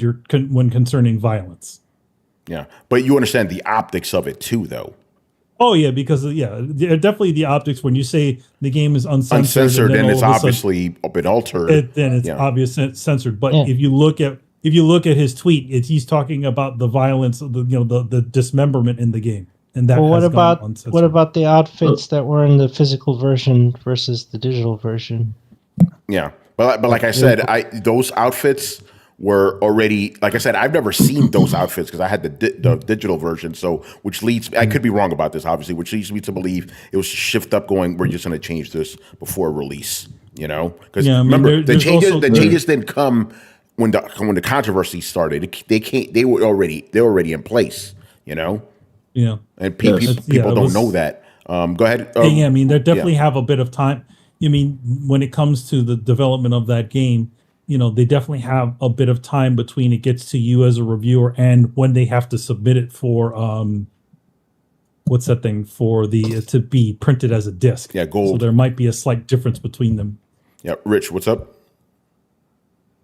when concerning violence. Yeah, but you understand the optics of it too, though. Oh yeah, because definitely the optics. When you say the game is uncensored, and it's obviously been altered, then it's obvious censored. But if you look at his tweet, he's talking about the violence, the dismemberment in the game, and that. Well, what about the outfits that were in the physical version versus the digital version? Yeah, but like I said, those outfits were already, like I said, I've never seen those outfits because I had the digital version. So, which leads, I could be wrong about this, obviously, which leads me to believe it was shift up going, we're just going to change this before release, Because remember, the changes didn't come when the controversy started. They were already in place, Yeah. And people don't know that. Go ahead. I mean, they definitely have a bit of time. I mean, when it comes to the development of that game, they definitely have a bit of time between it gets to you as a reviewer and when they have to submit it for what's that thing for to be printed as a disc. Yeah, gold. So there might be a slight difference between them. Yeah, Rich, what's up?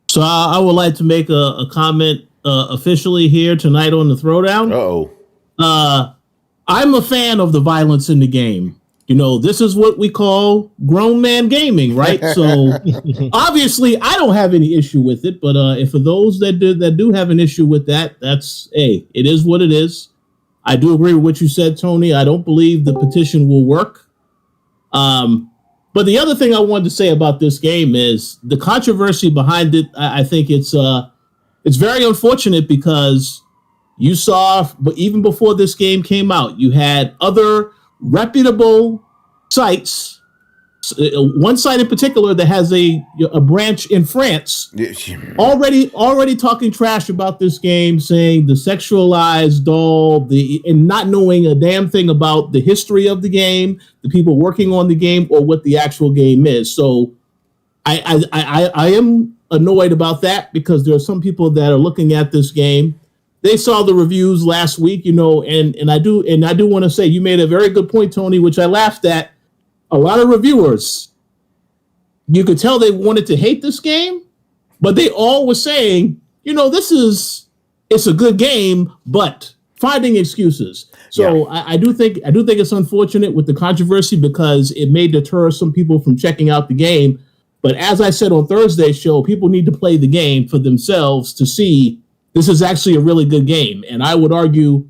So I would like to make a comment officially here tonight on the Throwdown. I'm a fan of the violence in the game. This is what we call grown man gaming, right? So obviously I don't have any issue with it, but if for those that do have an issue with that, it is what it is. I do agree with what you said, Tony. I don't believe the petition will work. But the other thing I wanted to say about this game is the controversy behind it. I think it's very unfortunate because you saw, but even before this game came out, you had other reputable sites, one site in particular that has a branch in France, already talking trash about this game, saying the sexualized doll, and not knowing a damn thing about the history of the game, the people working on the game, or what the actual game is. So I am annoyed about that because there are some people that are looking at this game. They saw the reviews last week, and I do want to say you made a very good point, Tony, which I laughed at. A lot of reviewers, you could tell they wanted to hate this game, but they all were saying, it's a good game, but finding excuses. So I do think it's unfortunate with the controversy because it may deter some people from checking out the game. But as I said on Thursday's show, people need to play the game for themselves to see this is actually a really good game. And I would argue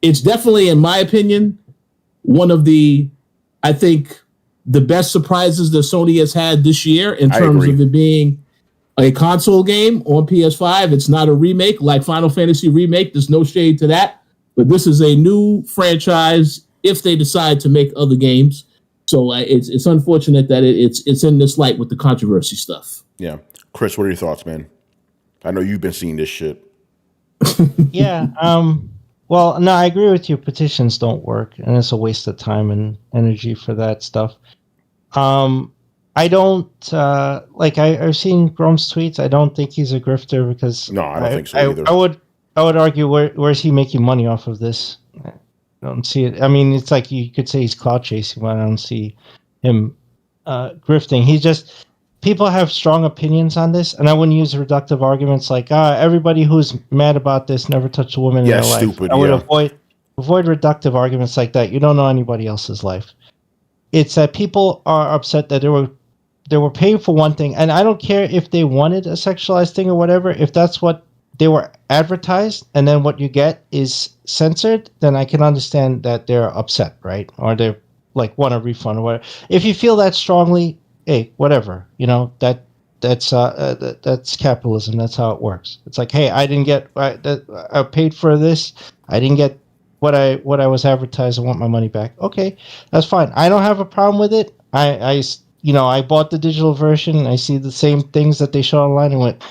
it's definitely, in my opinion, one of the best surprises that Sony has had this year in terms of it being a console game on PS5. It's not a remake like Final Fantasy Remake. There's no shade to that. But this is a new franchise if they decide to make other games. So it's unfortunate that it's in this light with the controversy stuff. Yeah. Chris, what are your thoughts, man? I know you've been seeing this shit. Yeah. Well, no, I agree with you. Petitions don't work, and it's a waste of time and energy for that stuff. I don't I've seen Grom's tweets. I don't think he's a grifter because no, I don't think so either. I would argue where is he making money off of this? I don't see it. I mean, it's like you could say he's cloud chasing, but I don't see him grifting. He just. People have strong opinions on this, and I wouldn't use reductive arguments like everybody who's mad about this never touched a woman in their life. Stupid, I would avoid reductive arguments like that. You don't know anybody else's life. It's that people are upset that they were paying for one thing, and I don't care if they wanted a sexualized thing or whatever. If that's what they were advertised, and then what you get is censored, then I can understand that they're upset, right? Or they want a refund or whatever. If you feel that strongly. Hey, whatever, that's capitalism. That's how it works. It's like, hey, I paid for this. I didn't get what I was advertised. I want my money back. Okay, that's fine. I don't have a problem with it. I bought the digital version. I see the same things that they show online and went,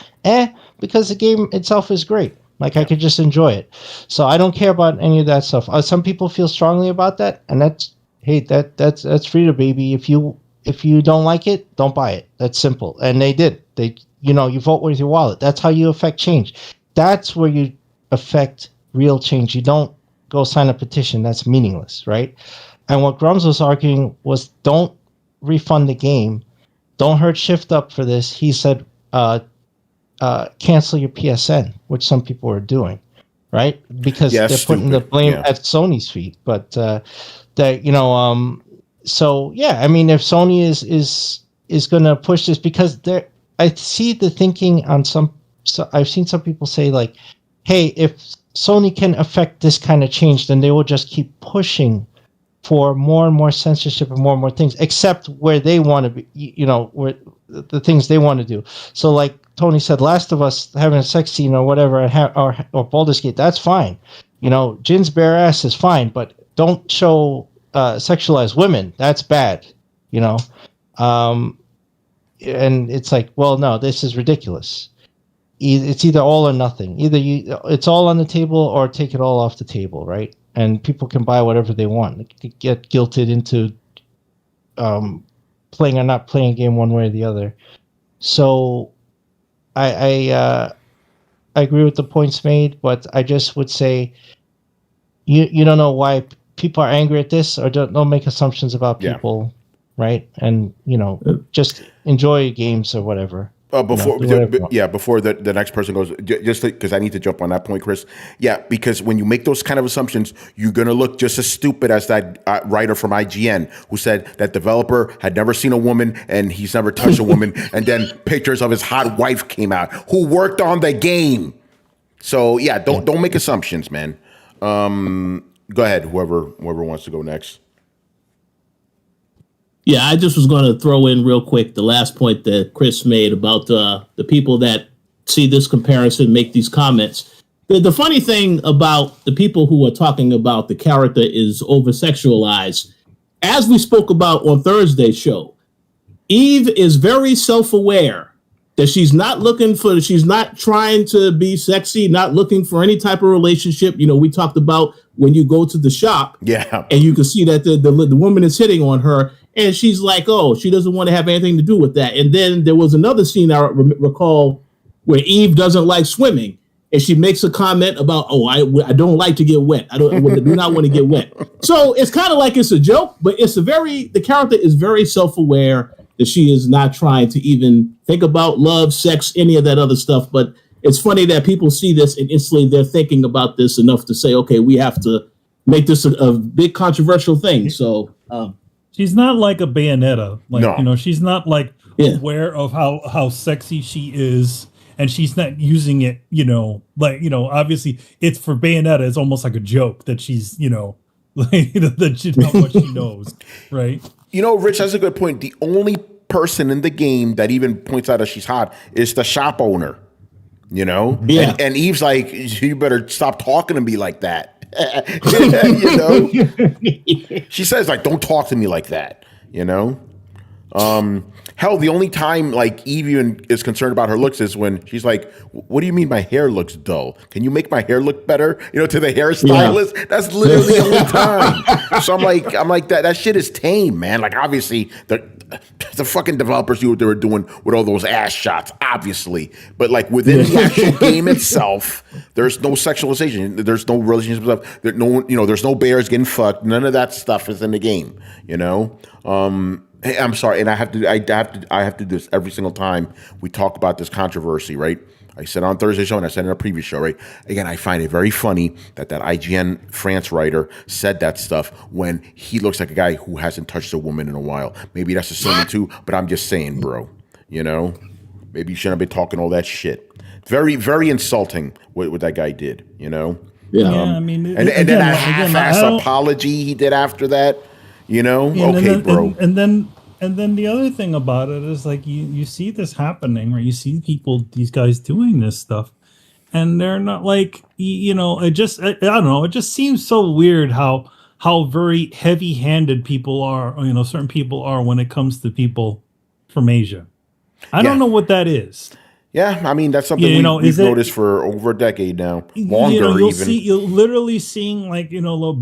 because the game itself is great. Like I could just enjoy it. So I don't care about any of that stuff. Some people feel strongly about that, and that's freedom, baby. If you don't like it, don't buy it. That's simple. And they did. You vote with your wallet. That's how you affect change. That's where you affect real change. You don't go sign a petition. That's meaningless, right? And what Grums was arguing was, don't refund the game. Don't hurt Shift Up for this. He said, cancel your PSN, which some people are doing, right? Because they're putting the blame at Sony's feet. But so yeah, I mean, if Sony is going to push this, because I see the thinking on some. So I've seen some people say like, hey, if Sony can affect this kind of change, then they will just keep pushing for more and more censorship and more things, except where they want to be, where the things they want to do. So like Tony said, Last of Us having a sex scene or whatever, or Baldur's Gate, that's fine. Jin's bare ass is fine, but don't show sexualized women. That's bad. And it's like, well, no, this is ridiculous. It's either all or nothing. Either it's all on the table or take it all off the table, right? And people can buy whatever they want. They can get guilted into playing or not playing a game one way or the other. So I agree with the points made, but I just would say you don't know why people are angry at this, or don't make assumptions about people, right? And just enjoy games or whatever. Before the next person goes, just because I need to jump on that point, Chris. Yeah, because when you make those kind of assumptions, you're going to look just as stupid as that writer from IGN who said that developer had never seen a woman and he's never touched a woman, and then pictures of his hot wife came out who worked on the game. So yeah, don't make assumptions, man. Go ahead, whoever wants to go next. Yeah, I just was going to throw in real quick the last point that Chris made about the people that see this comparison make these comments. The funny thing about the people who are talking about the character is over-sexualized. As we spoke about on Thursday's show, Eve is very self-aware that she's not trying to be sexy, not looking for any type of relationship. We talked about when you go to the shop, and you can see that the woman is hitting on her. And she's like, oh, she doesn't want to have anything to do with that. And then there was another scene I recall where Eve doesn't like swimming. And she makes a comment about, oh, I don't like to get wet. I do not want to get wet. So it's kind of like it's a joke, but the character is very self-aware that she is not trying to even think about love, sex, any of that other stuff. But it's funny that people see this and instantly they're thinking about this enough to say, okay, we have to make this a big controversial thing. So, she's not like a Bayonetta. She's not like aware of how sexy she is, and she's not using it, obviously it's for Bayonetta. It's almost like a joke that she's, that she knows what she knows, right? Rich, that's a good point. The only person in the game that even points out that she's hot is the shop owner, Yeah. And Eve's like, you better stop talking to me like that. She says like, don't talk to me like that, hell, the only time like Eve even is concerned about her looks is when she's like, what do you mean my hair looks dull? Can you make my hair look better? To the hairstylist. Yeah. That's literally the only time. So I'm like that shit is tame, man. Like obviously the fucking developers knew what they were doing with all those ass shots, obviously. But like within the actual game itself, there's no sexualization. There's no relationship stuff. There's no bears getting fucked. None of that stuff is in the game. Hey, I'm sorry, and I have to do this every single time we talk about this controversy, right? I said on Thursday show and I said in a previous show, right? Again, I find it very funny that IGN France writer said that stuff when he looks like a guy who hasn't touched a woman in a while. Maybe that's assuming too, but I'm just saying, bro. Maybe you shouldn't be talking all that shit. Very, very insulting what that guy did. Yeah, I mean, and then a half-ass apology he did after that. Bro. And then the other thing about it is like you see this happening, or you see these guys doing this stuff, and they're not like it just I don't know, it just seems so weird how very heavy-handed people are, certain people are when it comes to people from Asia. I don't know what that is. Yeah, I mean, that's something we've noticed for over a decade now, longer you'll literally seeing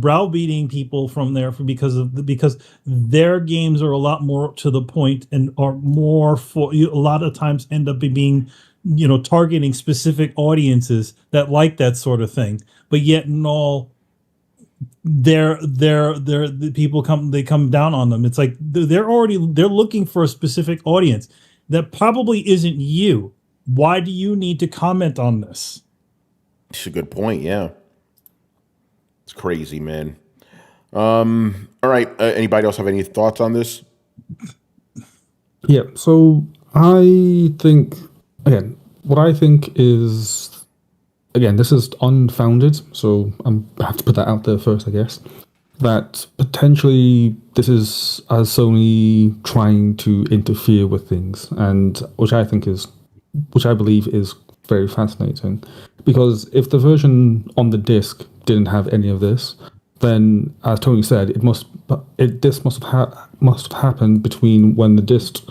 browbeating people from there because their games are a lot more to the point and are more for a lot of times end up being targeting specific audiences that like that sort of thing, but yet in all the people come down on them. It's like they're looking for a specific audience that probably isn't you. Why do you need to comment on this? It's a good point. Yeah, it's crazy, man. All right. Anybody else have any thoughts on this? Yeah. So I think what I think is this is unfounded. So I have to put that out there first, I guess. That potentially this is as Sony trying to interfere with things, and which I believe is very fascinating, because if the version on the disc didn't have any of this, then as Tony said, this must have happened between when the disc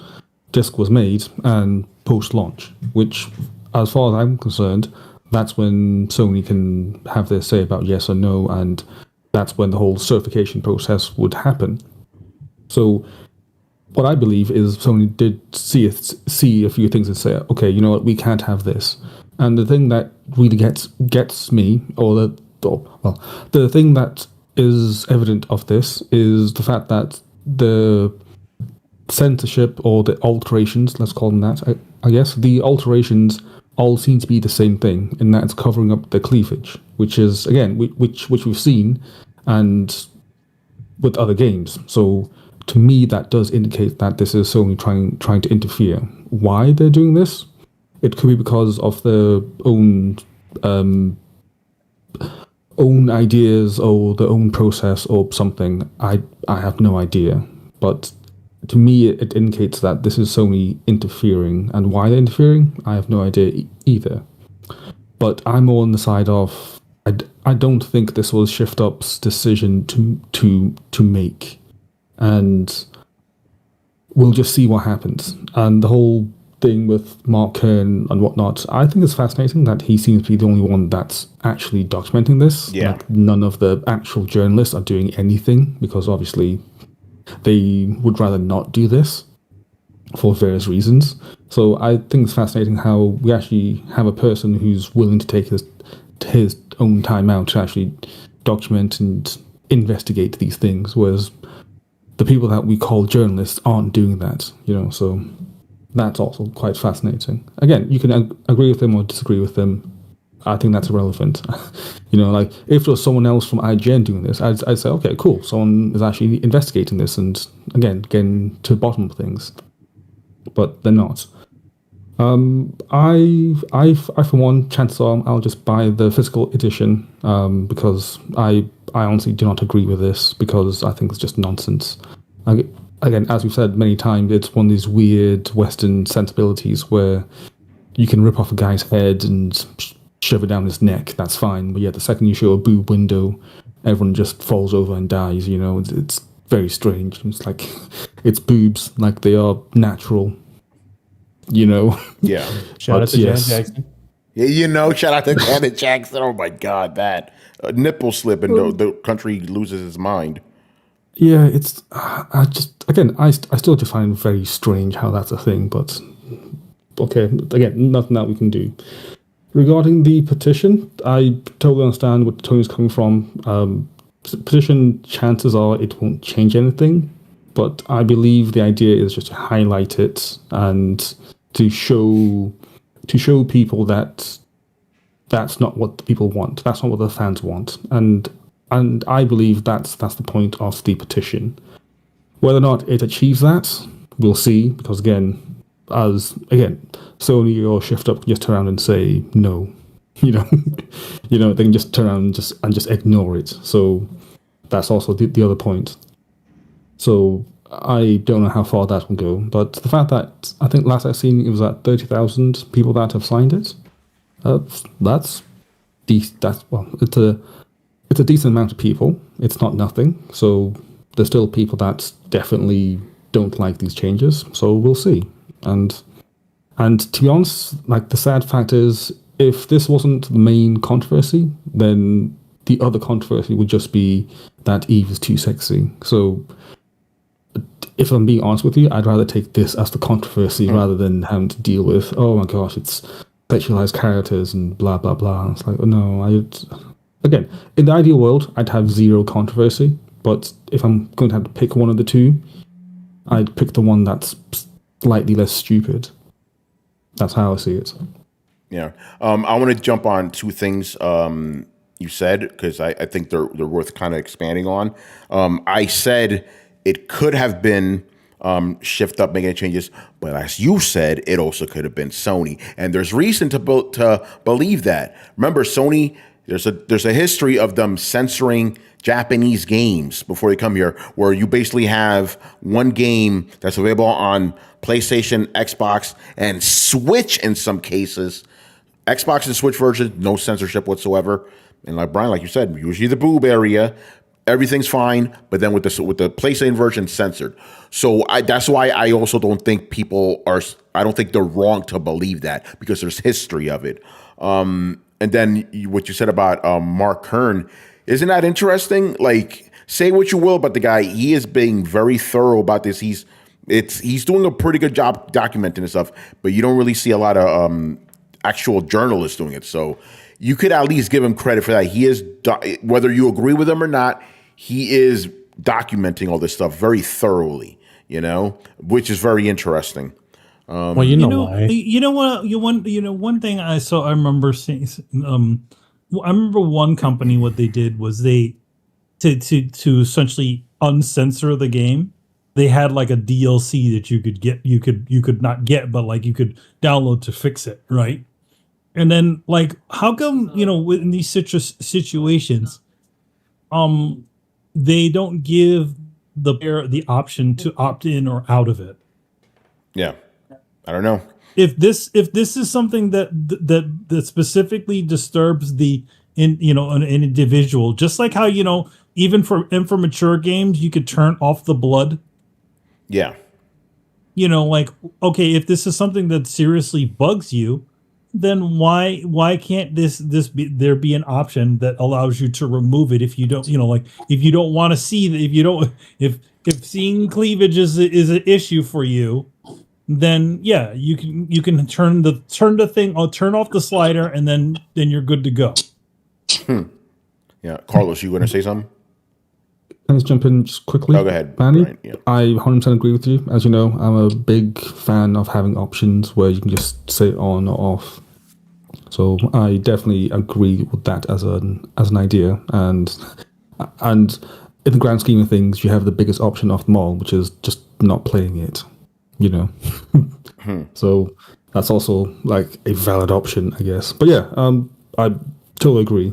was made and post-launch, which, as far as I'm concerned, that's when Sony can have their say about yes or no, and that's when the whole certification process would happen. So what I believe is Sony did see a few things and say, okay, you know what, we can't have this. And the thing that really gets me, the thing that is evident of this is the fact that the censorship or the alterations, let's call them that, I guess, the alterations all seem to be the same thing, in that it's covering up the cleavage, which is, again, which we've seen and with other games. So to me, that does indicate that this is Sony trying to interfere. Why they're doing this? It could be because of their own ideas or their own process or something. I have no idea. But to me, it indicates that this is Sony interfering. And why they're interfering, I have no idea either. But I'm more on the side of I don't think this was Shift Up's decision to make. And we'll just see what happens. And the whole thing with Mark Kern and whatnot, I think it's fascinating that he seems to be the only one that's actually documenting this. Yeah. Like, none of the actual journalists are doing anything, because obviously they would rather not do this for various reasons. So I think it's fascinating how we actually have a person who's willing to take his own time out to actually document and investigate these things, whereas the people that we call journalists aren't doing that, so that's also quite fascinating. Again, you can agree with them or disagree with them. I think that's irrelevant. Like, if there was someone else from IGN doing this, I'd say, okay, cool, someone is actually investigating this and, again, getting to the bottom of things. But they're not. I for one, chances are I'll just buy the physical edition, because I honestly do not agree with this, because I think it's just nonsense. Again, as we've said many times, it's one of these weird Western sensibilities where you can rip off a guy's head and shove it down his neck, that's fine. But yeah, the second you show a boob window, everyone just falls over and dies, It's very strange. It's like, it's boobs, like they are natural, Yeah. Shout out to Janet Jackson. Yeah, shout out to Janet Jackson. Oh my God, that nipple slip and the country loses its mind. Yeah, it's. I still just find it very strange how that's a thing. But okay, again, nothing that we can do. Regarding the petition, I totally understand where Tony's coming from. Petition, chances are it won't change anything, but I believe the idea is just to highlight it and to show people that that's not what the people want. That's not what the fans want. And I believe that's the point of the petition. Whether or not it achieves that, we'll see. Because again, Sony or Shift Up can just turn around and say no. They can just turn around and just ignore it. So that's also the other point. So I don't know how far that will go, but the fact that I think last I've seen it was at 30,000 people that have signed it. That's it's a decent amount of people. It's not nothing. So there's still people that definitely don't like these changes. So we'll see. And to be honest, like the sad fact is, if this wasn't the main controversy, then the other controversy would just be that Eve is too sexy. So if I'm being honest with you, I'd rather take this as the controversy rather than having to deal with, oh my gosh, it's sexualized characters and blah, blah, blah. It's like, again, in the ideal world, I'd have zero controversy. But if I'm going to have to pick one of the two, I'd pick the one that's slightly less stupid. That's how I see it. Yeah. I want to jump on two things you said, because I think they're worth kind of expanding on. I said it could have been Shift Up making changes, but as you said, it also could have been Sony. And there's reason to believe that. Remember, Sony, there's a history of them censoring Japanese games before they come here, where you basically have one game that's available on PlayStation, Xbox, and Switch in some cases. Xbox and Switch version, no censorship whatsoever. And like Brian, like you said, usually the boob area, everything's fine, but then with the PlayStation version, censored. So that's why I also don't think I don't think they're wrong to believe that, because there's history of it. And then what you said about Mark Kern, isn't that interesting? Like, say what you will about the guy, he is being very thorough about this. He's doing a pretty good job documenting this stuff, but you don't really see a lot of actual journalists doing it. So you could at least give him credit for that. He is, whether you agree with him or not, he is documenting all this stuff very thoroughly, which is very interesting. Well, why? One thing I saw, I remember seeing, I remember one company, what they did was they, to essentially uncensor the game, they had like a DLC that you could get, you could not get, but like you could download to fix it, right? And then, like, how come, in these situations, they don't give the player the option to opt in or out of it? Yeah, I don't know. If this is something that specifically disturbs an individual, just like how even for mature games you could turn off the blood. Yeah. Like, okay, if this is something that seriously bugs you, then why can't there be an option that allows you to remove it if you don't, if you don't want to see, if seeing cleavage is an issue for you, then yeah, you can turn the thing, or turn off the slider, and then you're good to go. Yeah, Carlos, you going to say something? Can I just jump in just quickly? Oh, go ahead. Manny, Right, yeah. I 100% agree with you. As you know, I'm a big fan of having options where you can just say on or off. So I definitely agree with that as an idea. And in the grand scheme of things, you have the biggest option of them all, which is just not playing it. So that's also like a valid option, I guess. But yeah, I totally agree.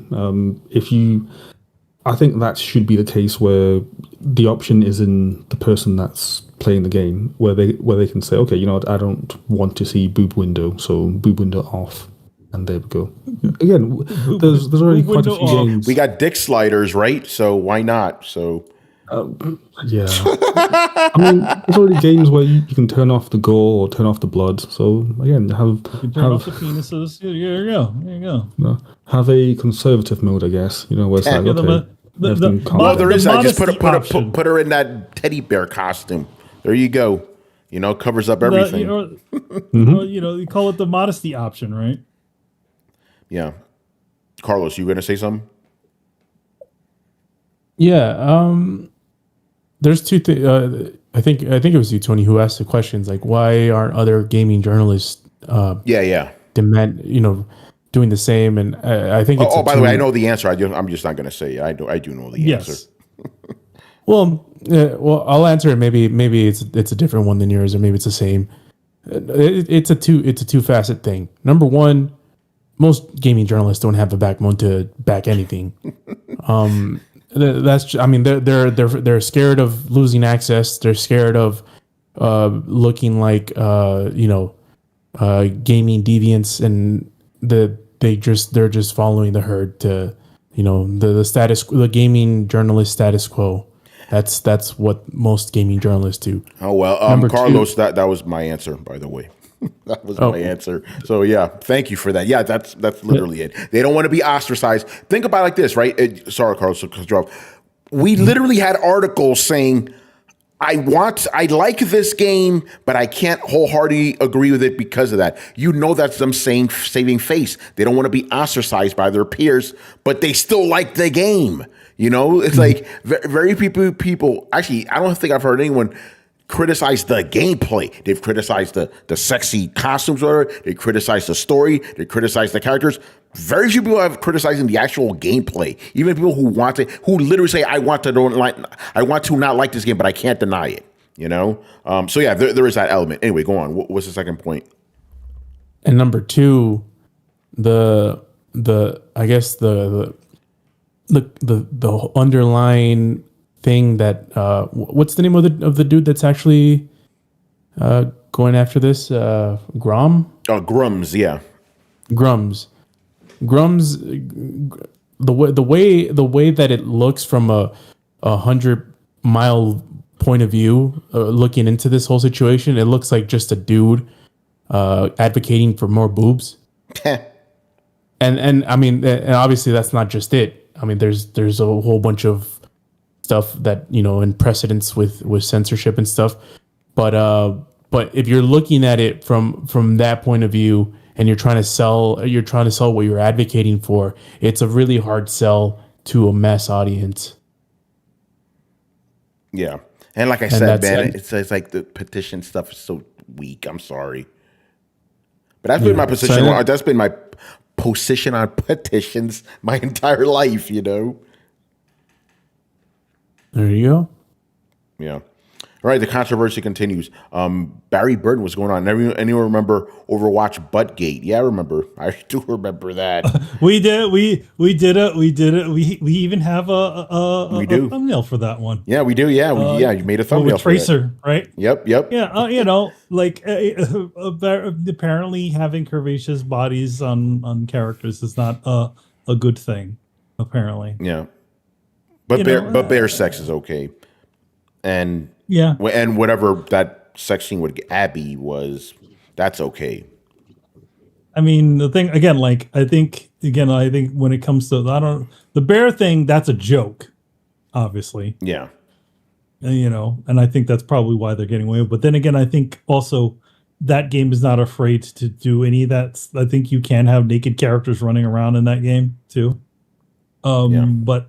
I think that should be the case where the option is in the person that's playing the game, where they can say, okay, you know what, I don't want to see boob window, so boob window off, and there we go. Again, there's already quite a few games. We got dick sliders, right? So why not? So yeah, I mean, there's already games where you can turn off the gore or turn off the blood. So again, turn off the penises. There you go. Have a conservative mode, I guess. Where it's like, okay, there is. I just put her in that teddy bear costume. There you go. Covers up everything. You call it the modesty option, right? Yeah. Carlos, you gonna say something? Yeah. There's two things. I think it was you, Tony, who asked the questions like, why aren't other gaming journalists? Demand doing the same, and I think. By the way, I know the answer. I'm just not going to say it. I do know the answer. Well, I'll answer it. Maybe it's a different one than yours, or maybe it's the same. It's a two-facet thing. Number one, most gaming journalists don't have a backbone to back anything. They're scared of losing access. They're scared of looking like gaming deviants, and they're just following the herd to, the gaming journalist status quo. That's what most gaming journalists do. Oh well, Carlos, that was my answer, by the way. That was my answer. So yeah, thank you for that. Yeah, that's literally it. They don't want to be ostracized. Think about it like this, right? Sorry, Carlos, we literally had articles saying, I like this game, but I can't wholeheartedly agree with it because of that. That's them saving face. They don't want to be ostracized by their peers, but they still like the game. It's like very people. Actually, I don't think I've heard anyone criticize the gameplay. They've criticized the sexy costumes, or they criticize the story. They criticize the characters. Very few people have criticizing the actual gameplay. Even people who literally say, I want to not like this game, but I can't deny it. So yeah, there is that element. Anyway, go on. What's the second point? And number two, I guess the underlying thing that what's the name of the dude that's actually going after this? Grom? Oh, Grums, yeah. Grums, the way that it looks from a 100-mile point of view, looking into this whole situation, it looks like just a dude advocating for more boobs. and I mean, and obviously that's not just it. I mean, there's a whole bunch of stuff that, in precedence with censorship and stuff. But if you're looking at it from that point of view, and you're trying to sell what you're advocating for, it's a really hard sell to a mass audience. Yeah. And like I said, man, it's like the petition stuff is so weak. I'm sorry. But that's been my position. That's been my position on petitions my entire life, There you go. Yeah. All right, the controversy continues. Barry Burton, what's going on? Anyone remember Overwatch Buttgate? Yeah, I remember. I do remember that. We did it. We even have a thumbnail for that one. Yeah, we do. Yeah, you made a thumbnail with Tracer, right? Yep. Yeah, apparently having curvaceous bodies on characters is not a good thing. Apparently. Yeah. But bear sex is okay. And whatever that sex scene with Abby was, that's okay. I mean, the thing again, I think when it comes to the bear thing, that's a joke, obviously. Yeah. And I think that's probably why they're getting away. But then again, I think also that game is not afraid to do any of that. I think you can have naked characters running around in that game too. But.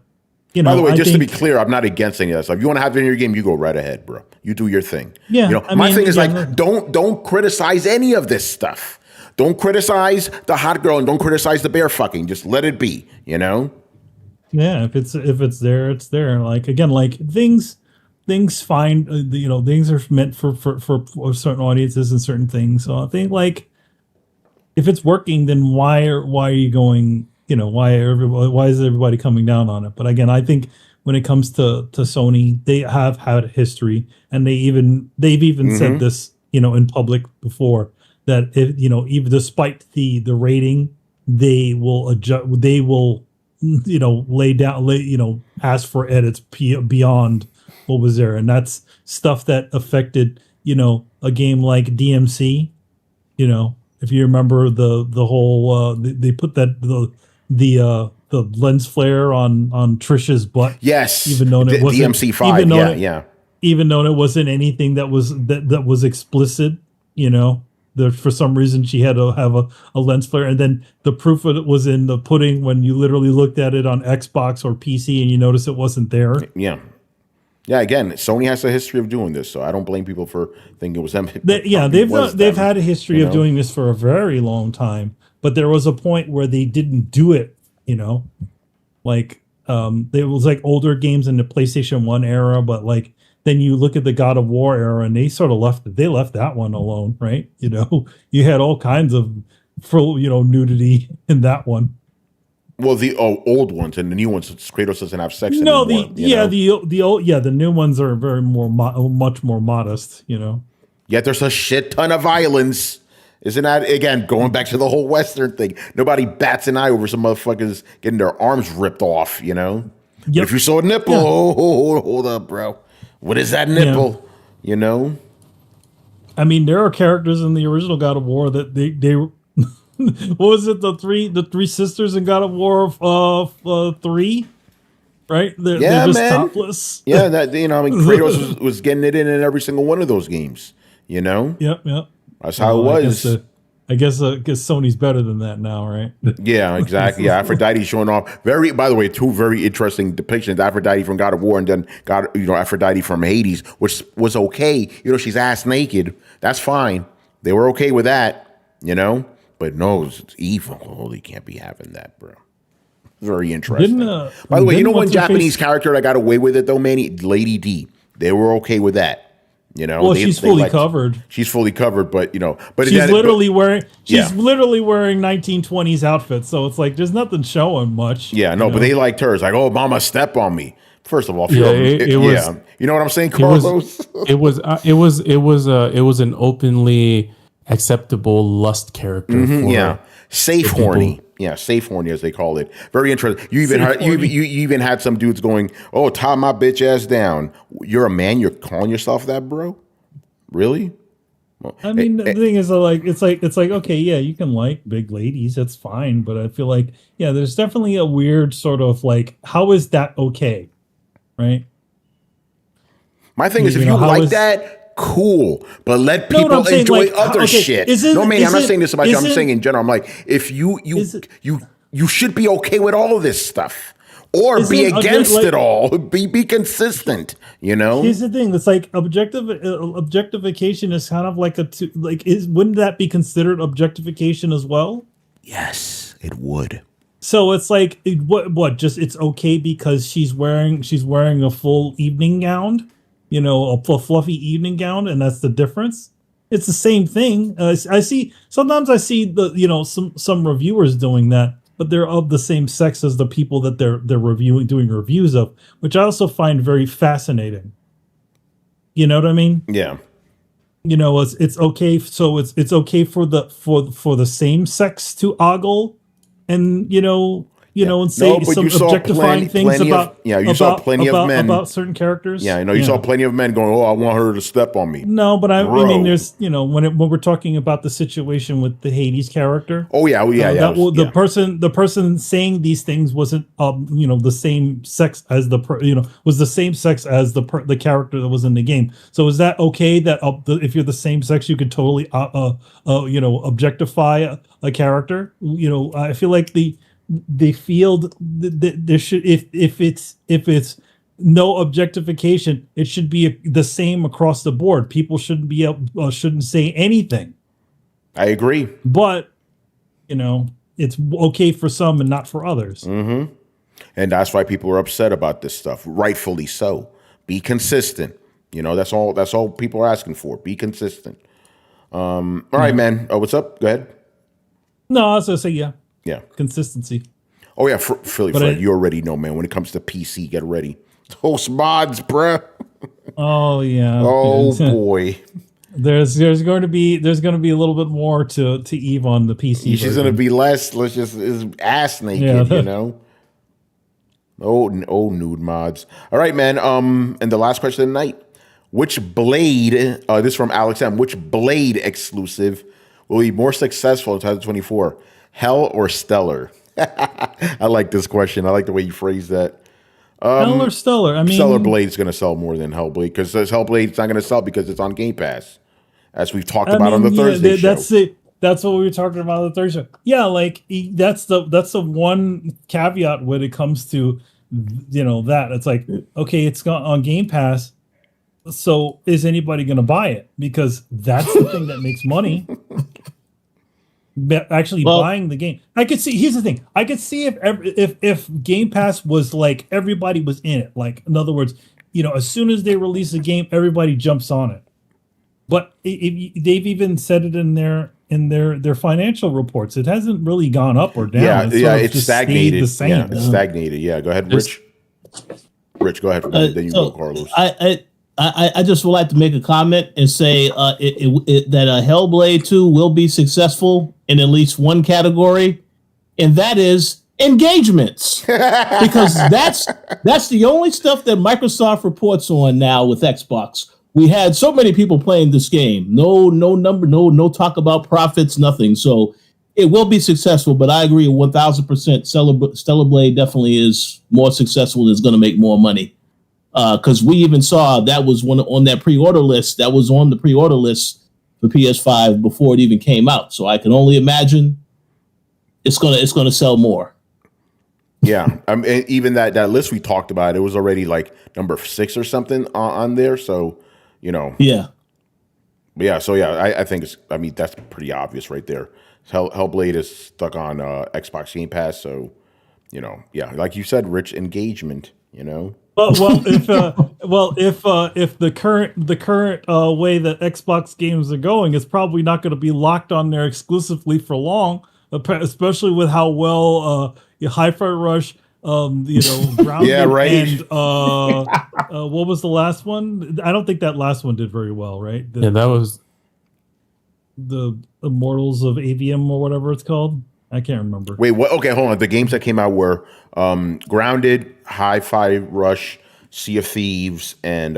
By the way, to be clear, I'm not against any of that stuff. If you want to have it in your game, you go right ahead, bro. You do your thing. Yeah. My thing is don't criticize any of this stuff. Don't criticize the hot girl and don't criticize the bear fucking. Just let it be. Yeah. If it's there, it's there. Things find things are meant for certain audiences and certain things. So I think if it's working, then why are you going? Why is everybody coming down on it? But again, I think when it comes to Sony, they have had a history, and they've even said this, in public before, that if, even despite the rating, they will adjust, they will, ask for edits beyond what was there. And that's stuff that affected, a game like DMC, if you remember the whole, they put the lens flare on Trisha's butt. Yes, even though it wasn't DMC5. Even though it wasn't anything that was explicit. For some reason she had to have a lens flare, and then the proof of it was in the pudding when you literally looked at it on Xbox or PC and you noticed it wasn't there. Yeah. Yeah, again, Sony has a history of doing this, so I don't blame people for thinking it was them. They've had a history of doing this for a very long time. But there was a point where they didn't do it, there was older games in the PlayStation 1 era, but then you look at the God of War era and they sort of left that one alone, right? You had all kinds of nudity in that one. Well, the old ones and the new ones, Kratos doesn't have sex anymore. The new ones are much more modest, Yet there's a shit ton of violence Isn't that, again, going back to the whole Western thing? Nobody bats an eye over some motherfuckers getting their arms ripped off, you know? But if you saw a nipple, hold up, bro. What is that nipple? You know? I mean, there are characters in the original God of War that they what was it, the three sisters in God of War 3? Right? They're just topless. Yeah, that, you know, I mean, Kratos was getting it in every single one of those games, you know? Yep. That's how it was. I guess Sony's better than that now, right? Yeah, exactly. Yeah, Aphrodite showing off by the way, two very interesting depictions. Aphrodite from God of War and then Aphrodite from Hades, which was okay. You know, she's ass naked. That's fine. They were okay with that, you know? But no, it's evil. Oh, they can't be having that, bro. Very interesting. By the way, you know one Japanese character that got away with it though, Manny? Lady D. They were okay with that. You know, well, she's fully covered. She's fully covered, but you know, but she's literally wearing 1920s outfits. So it's like there's nothing showing much. Yeah, no, but they liked her. It's like, oh, mama, step on me. First of all, it was, you know what I'm saying, Carlos? It was an openly acceptable lust character. Safe horny. Yeah, safe horny as they call it. Very interesting. You even had some dudes going, "Oh, tie my bitch ass down." You're a man. You're calling yourself that, bro? Really? Well, I mean, the thing is, it's like okay, yeah, you can like big ladies. That's fine, but I feel like there's definitely a weird sort of like, how is that okay, right? My thing is, if you like that. Cool, but let people enjoy other shit. I'm not saying this about you. I'm saying in general. I'm like, if you should be okay with all of this stuff, or be against it all. Be consistent. You know. Here's the thing. It's like objectification is kind of like wouldn't that be considered objectification as well? Yes, it would. So it's like what? Just it's okay because she's wearing a full evening gown. You know, a fluffy evening gown, and that's the difference. It's the same thing. Sometimes I see some reviewers doing that, but they're of the same sex as the people that they're doing reviews of, which I also find very fascinating. You know what I mean? Yeah. You know, it's okay. So it's okay for the same sex to ogle, and and say some objectifying things about saw plenty of men about certain characters. Yeah, you saw plenty of men going, "Oh, I want her to step on me." No, but I mean, there's when we're talking about the situation with the Hades character. Oh yeah, the person saying these things wasn't the same sex as was the same sex as the character that was in the game. So is that okay that if you're the same sex you could totally objectify a character? I feel like the field there should if it's no objectification, it should be the same across the board. People shouldn't say anything. I agree, but it's okay for some and not for others. Mm-hmm. And that's why people are upset about this stuff, rightfully so. Be consistent. That's all people are asking for. Be consistent. All right, man. What's up? Go ahead. No, I was gonna say yeah. Yeah. Consistency. Oh, yeah. Philly Fred, you already know, man. When it comes to PC, get ready. Host mods, bruh. Oh, yeah. Oh, boy. There's going to be a little bit more to Eve on the PC. She's going to be less, is ass naked, Oh, nude mods. All right, man. And the last question of the night. Which Blade, this is from Alex M., which Blade exclusive will be more successful in 2024? Hell or Stellar? I like this question. I like the way you phrase that. Hell or Stellar? I mean, Stellar Blade's going to sell more than Hellblade because Hellblade's not going to sell because it's on Game Pass, as we've talked about on the Thursday show. That's it. That's what we were talking about on the Thursday show. Yeah, like that's the one caveat when it comes to that. It's like, okay, it's on Game Pass, so is anybody going to buy it? Because that's the thing that makes money. Actually buying the game. I could see, here's the thing, I could see if Game Pass was like everybody was in it, like in other words, as soon as they release a game everybody jumps on it. But they've even said it in their financial reports. It hasn't really gone up or down. It's stagnated. The same. Yeah, it's stagnated. Yeah, go ahead, Rich. Rich, go ahead. Then you go, Carlos. I just would like to make a comment and say that Hellblade 2 will be successful in at least one category, and that is engagements, because that's the only stuff that Microsoft reports on now with Xbox. We had so many people playing this game. No number, no talk about profits, nothing. So it will be successful, but I agree 1,000%. Stellar Blade definitely is more successful and is going to make more money. Because we even saw that was one on that pre-order list. That was on the pre-order list for PS5 before it even came out. So I can only imagine it's gonna sell more. Yeah, even that list we talked about, it was already like number 6 or something on there. So, Yeah. So I think that's pretty obvious right there. Hellblade is stuck on Xbox Game Pass, so like you said, rich engagement. If the current way that Xbox games are going, it's probably not going to be locked on there exclusively for long, especially with how well Hi-Fi Rush, Grounded, yeah, right. And what was the last one? I don't think that last one did very well, right? That was the Immortals of Avium or whatever it's called. I can't remember. Wait, what? Okay, hold on. The games that came out were Grounded, Hi-Fi Rush, Sea of Thieves, and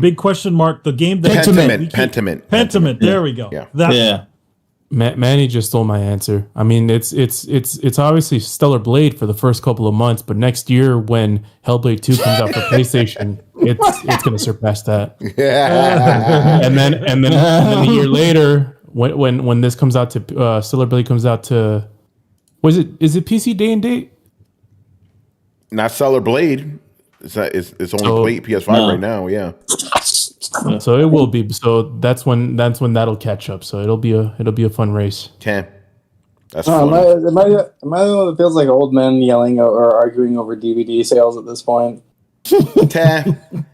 big question mark. The game that Pentiment. There we go. Yeah. Manny just stole my answer. I mean, it's obviously Stellar Blade for the first couple of months, but next year when Hellblade 2 comes out for PlayStation, it's going to surpass that. Yeah. and then a year later, when this comes out to Stellar Blade comes out to, is it PC day and date? Not Stellar Blade. It's only PS5 right now. Yeah. So it will be. So that's when that'll catch up. So it'll be a fun race. 10. That's fun. Am I the one that feels like old men yelling or arguing over DVD sales at this point? 10.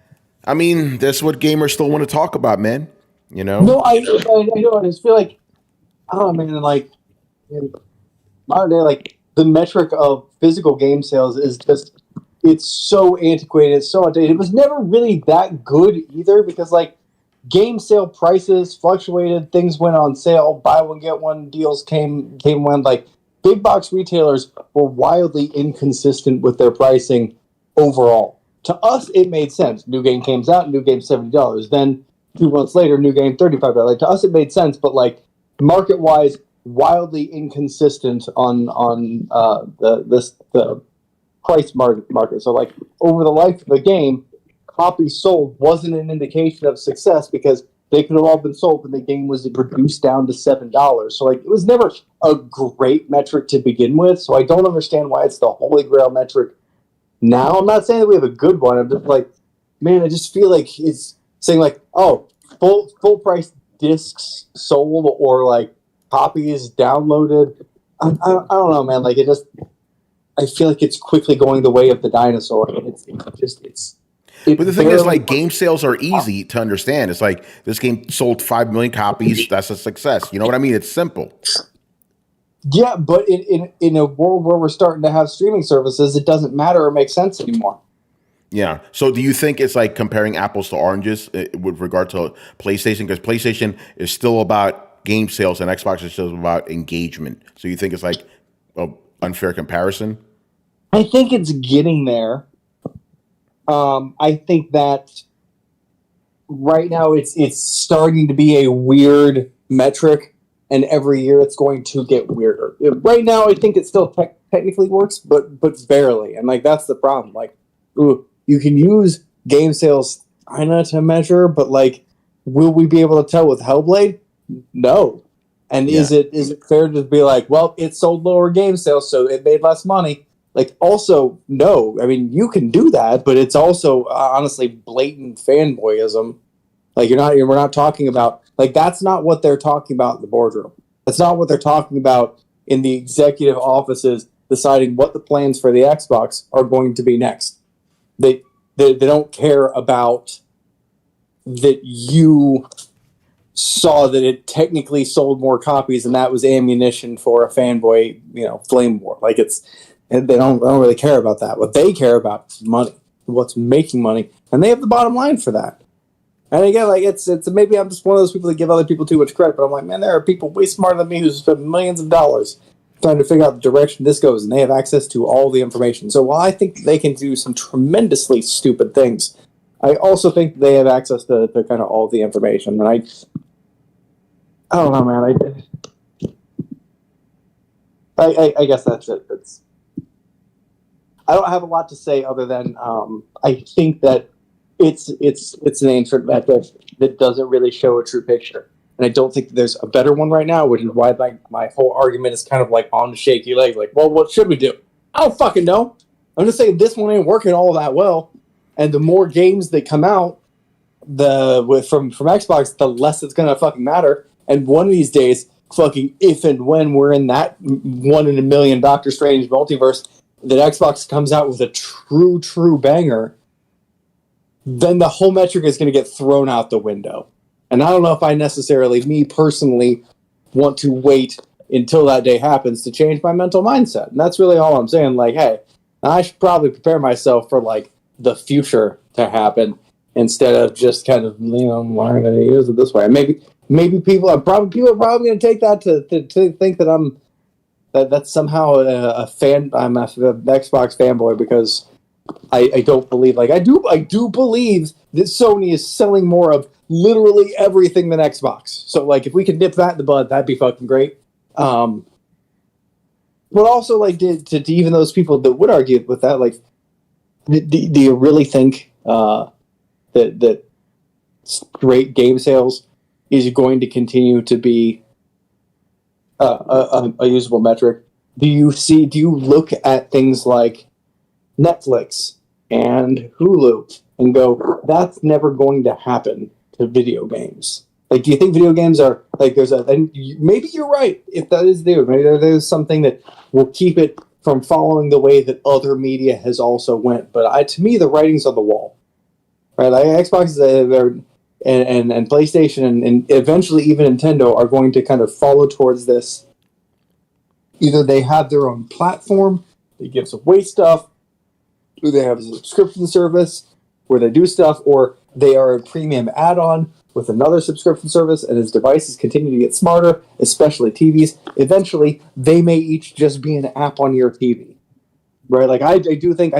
I mean, that's what gamers still want to talk about, man. No, I know. I just feel like, I don't know, man. Like in modern day, like the metric of physical game sales is just, it's so antiquated, it's so outdated. It was never really that good either, because like game sale prices fluctuated, things went on sale, buy one get one deals came when like big box retailers were wildly inconsistent with their pricing overall. To us, it made sense. New game comes out, new game $70. Then 2 months later, new game $35. Like, to us, it made sense, but like market wise, wildly inconsistent on the price market. So like over the life of the game, copies sold wasn't an indication of success, because they could have all been sold when the game was reduced down to $7. So like it was never a great metric to begin with. So I don't understand why it's the holy grail metric now. I'm not saying that we have a good one. I'm just like, man, I just feel like it's saying like, oh, full price discs sold or like copies downloaded. I don't know, man. Like I feel like it's quickly going the way of the dinosaur. But the thing is, like, game sales are easy to understand. It's like this game sold 5 million copies. That's a success. You know what I mean? It's simple. Yeah, but in a world where we're starting to have streaming services, it doesn't matter or make sense anymore. Yeah. So do you think it's like comparing apples to oranges with regard to PlayStation? Because PlayStation is still about game sales and Xbox is still about engagement. So you think it's like an unfair comparison? I think it's getting there. I think that right now it's starting to be a weird metric, and every year it's going to get weirder. Right now, I think it still technically works, but barely, and like that's the problem. Like, you can use game sales kinda to measure, but like, will we be able to tell with Hellblade? No. And is it fair to be like, well, it sold lower game sales, so it made less money? Like, also, no. I mean, you can do that, but it's also honestly blatant fanboyism. Like, we're not talking about, like, that's not what they're talking about in the boardroom. That's not what they're talking about in the executive offices deciding what the plans for the Xbox are going to be next. They don't care about that you saw that it technically sold more copies and that was ammunition for a fanboy, flame war. Like, they don't really care about that. What they care about is money. what's making money, and they have the bottom line for that. And again, like it's maybe I'm just one of those people that give other people too much credit, but I'm like, man, there are people way smarter than me who spend millions of dollars trying to figure out the direction this goes, and they have access to all the information. So while I think they can do some tremendously stupid things, I also think they have access to kind of all the information. And I don't know, man. I guess that's it. I don't have a lot to say other than I think that it's an ancient method that doesn't really show a true picture, and I don't think that there's a better one right now, which is why like my whole argument is kind of like on the shaky leg. Like, well, what should we do? I don't fucking know. I'm just saying this one ain't working all that well, and the more games that come out, from Xbox, the less it's gonna fucking matter. And one of these days, fucking if and when we're in that 1 in a million Doctor Strange multiverse, that Xbox comes out with a true banger, then the whole metric is going to get thrown out the window. And I don't know if I necessarily, me personally, want to wait until that day happens to change my mental mindset. And that's really all I'm saying. Like, hey, I should probably prepare myself for, like, the future to happen instead of just kind of, why are going to use it this way? And maybe people are probably going to take that to think that that's somehow I'm an Xbox fanboy because I don't believe, like, I do believe that Sony is selling more of literally everything than Xbox. So, like, if we could nip that in the bud, that'd be fucking great. But also, like, to even those people that would argue with that, like, do you really think that straight game sales is going to continue to be a usable metric? Do you look at things like Netflix and Hulu and go, that's never going to happen to video games? Like, do you think video games are like and maybe you're right if that is there. Maybe there's something that will keep it from following the way that other media has also went. But to me, the writing's on the wall, right? Like Xbox and PlayStation and eventually even Nintendo are going to kind of follow towards this. Either they have their own platform that gives away stuff, or they have a subscription service where they do stuff, or they are a premium add-on with another subscription service, and as devices continue to get smarter, especially TVs, eventually they may each just be an app on your TV, right? Like I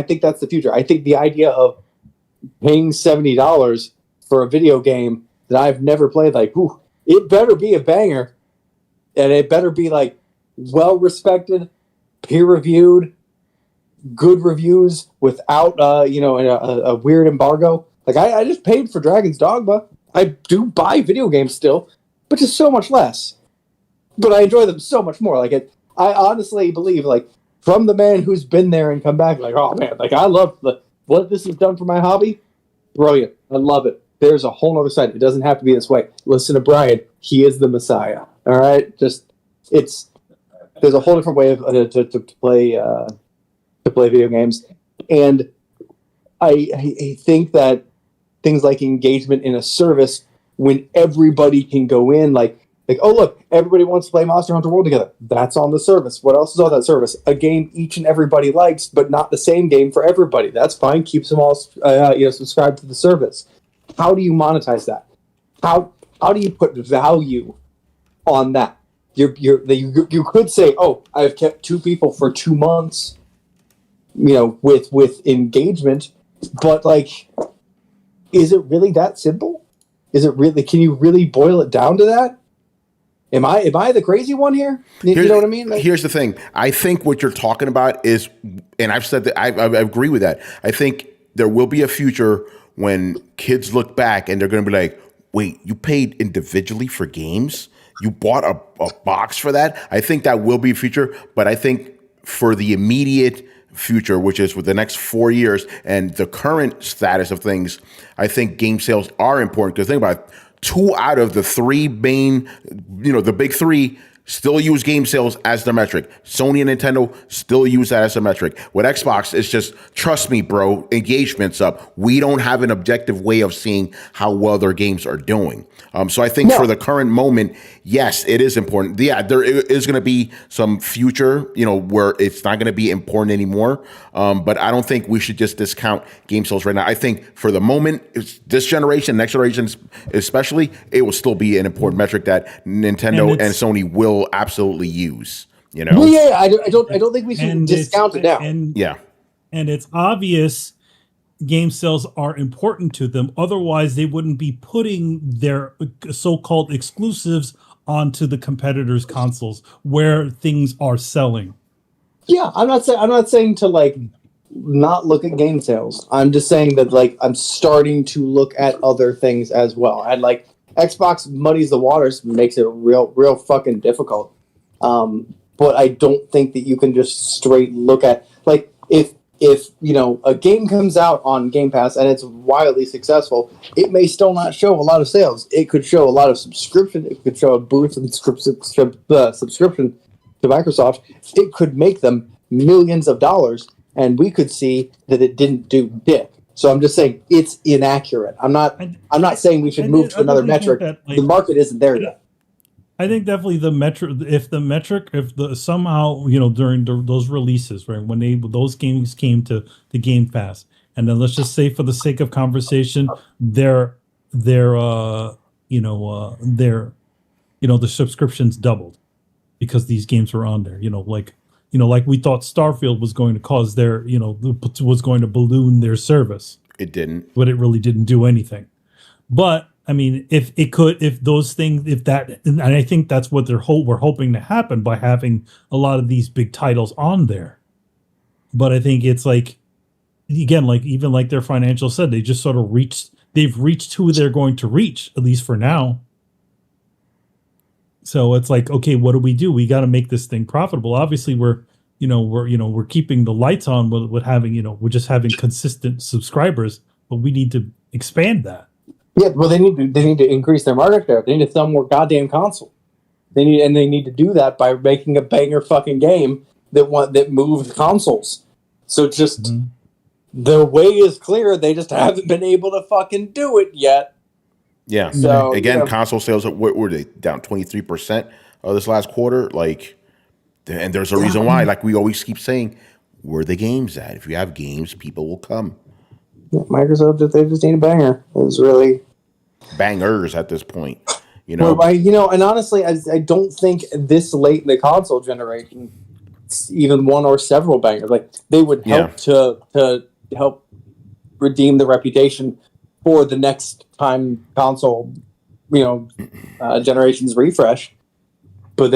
think that's the future. I think the idea of paying $70 for a video game that I've never played, like, ooh, it better be a banger, and it better be like well-respected, peer-reviewed, good reviews without a weird embargo. Like I just paid for Dragon's Dogma. I do buy video games still, but just so much less. But I enjoy them so much more. Like I honestly believe, like, from the man who's been there and come back, like, oh man, like I love what this has done for my hobby. Brilliant. I love it. There's a whole other side. It doesn't have to be this way. Listen to Brian. He is the Messiah. All right. There's a whole different way to play video games, and I think that things like engagement in a service, when everybody can go in, like oh look, everybody wants to play Monster Hunter World together. That's on the service. What else is on that service? A game each and everybody likes, but not the same game for everybody. That's fine. Keeps them all subscribed to the service. How do you monetize that? How do you put value on that? You could say, oh, I've kept 2 people for 2 months, with engagement, but like, is it really that simple? Is it really? Can you really boil it down to that? Am I the crazy one here? You know what I mean? Like, here's the thing. I think what you're talking about is, and I've said that I agree with that. I think there will be a future when kids look back and they're going to be like, wait, you paid individually for games? You bought a box for that? I think that will be a future, but I think for the immediate future, which is with the next 4 years and the current status of things, I think game sales are important, because think about it, 2 out of the 3 main, the big 3 still use game sales as their metric. Sony and Nintendo still use that as a metric. With Xbox, it's just, trust me, bro, engagement's up. We don't have an objective way of seeing how well their games are doing. So I think for the current moment, yes, it is important. Yeah, there is going to be some future, where it's not going to be important anymore. But I don't think we should just discount game sales right now. I think for the moment, this generation, next generation especially, it will still be an important metric that Nintendo and Sony will absolutely use. Well, yeah, I don't think we should discount it now. And it's obvious game sales are important to them. Otherwise, they wouldn't be putting their so-called exclusives onto the competitors' consoles where things are selling. Yeah, I'm not saying to not look at game sales. I'm just saying that I'm starting to look at other things as well. And Xbox muddies the waters, makes it real fucking difficult. But I don't think that you can just straight look at if a game comes out on Game Pass and it's wildly successful, it may still not show a lot of sales. It could show a lot of subscription. It could show a boost in subscription to Microsoft. It could make them millions of dollars, and we could see that it didn't do dick. So I'm just saying it's inaccurate. I'm not saying we should move to another metric. The market isn't there yet. I think definitely the metric. If somehow during those releases, right, when those games came to the Game Pass, and then let's just say for the sake of conversation, the subscriptions doubled because these games were on there. Like we thought Starfield was going to cause was going to balloon their service. It didn't, but it really didn't do anything. But I mean, and I think that's what we're hoping to happen by having a lot of these big titles on there. But I think it's even like their financial said, they just sort of they've reached who they're going to reach, at least for now. So it's okay, what do? We got to make this thing profitable. Obviously, we're keeping the lights on with having, we're just having consistent subscribers, but we need to expand that. Yeah, well, they need to increase their market share. They need to sell more goddamn console. They need to do that by making a banger fucking game that moves consoles. So just the way is clear. They just haven't been able to fucking do it yet. Yeah. So again, console sales were they down 23% this last quarter? And there's a reason why. Like we always keep saying, where are the games at? If you have games, people will come. Microsoft, they just need a banger. It's really bangers at this point, Well, and honestly, I don't think this late in the console generation, even one or several bangers, they would help to help redeem the reputation for the next time console, generations refresh. But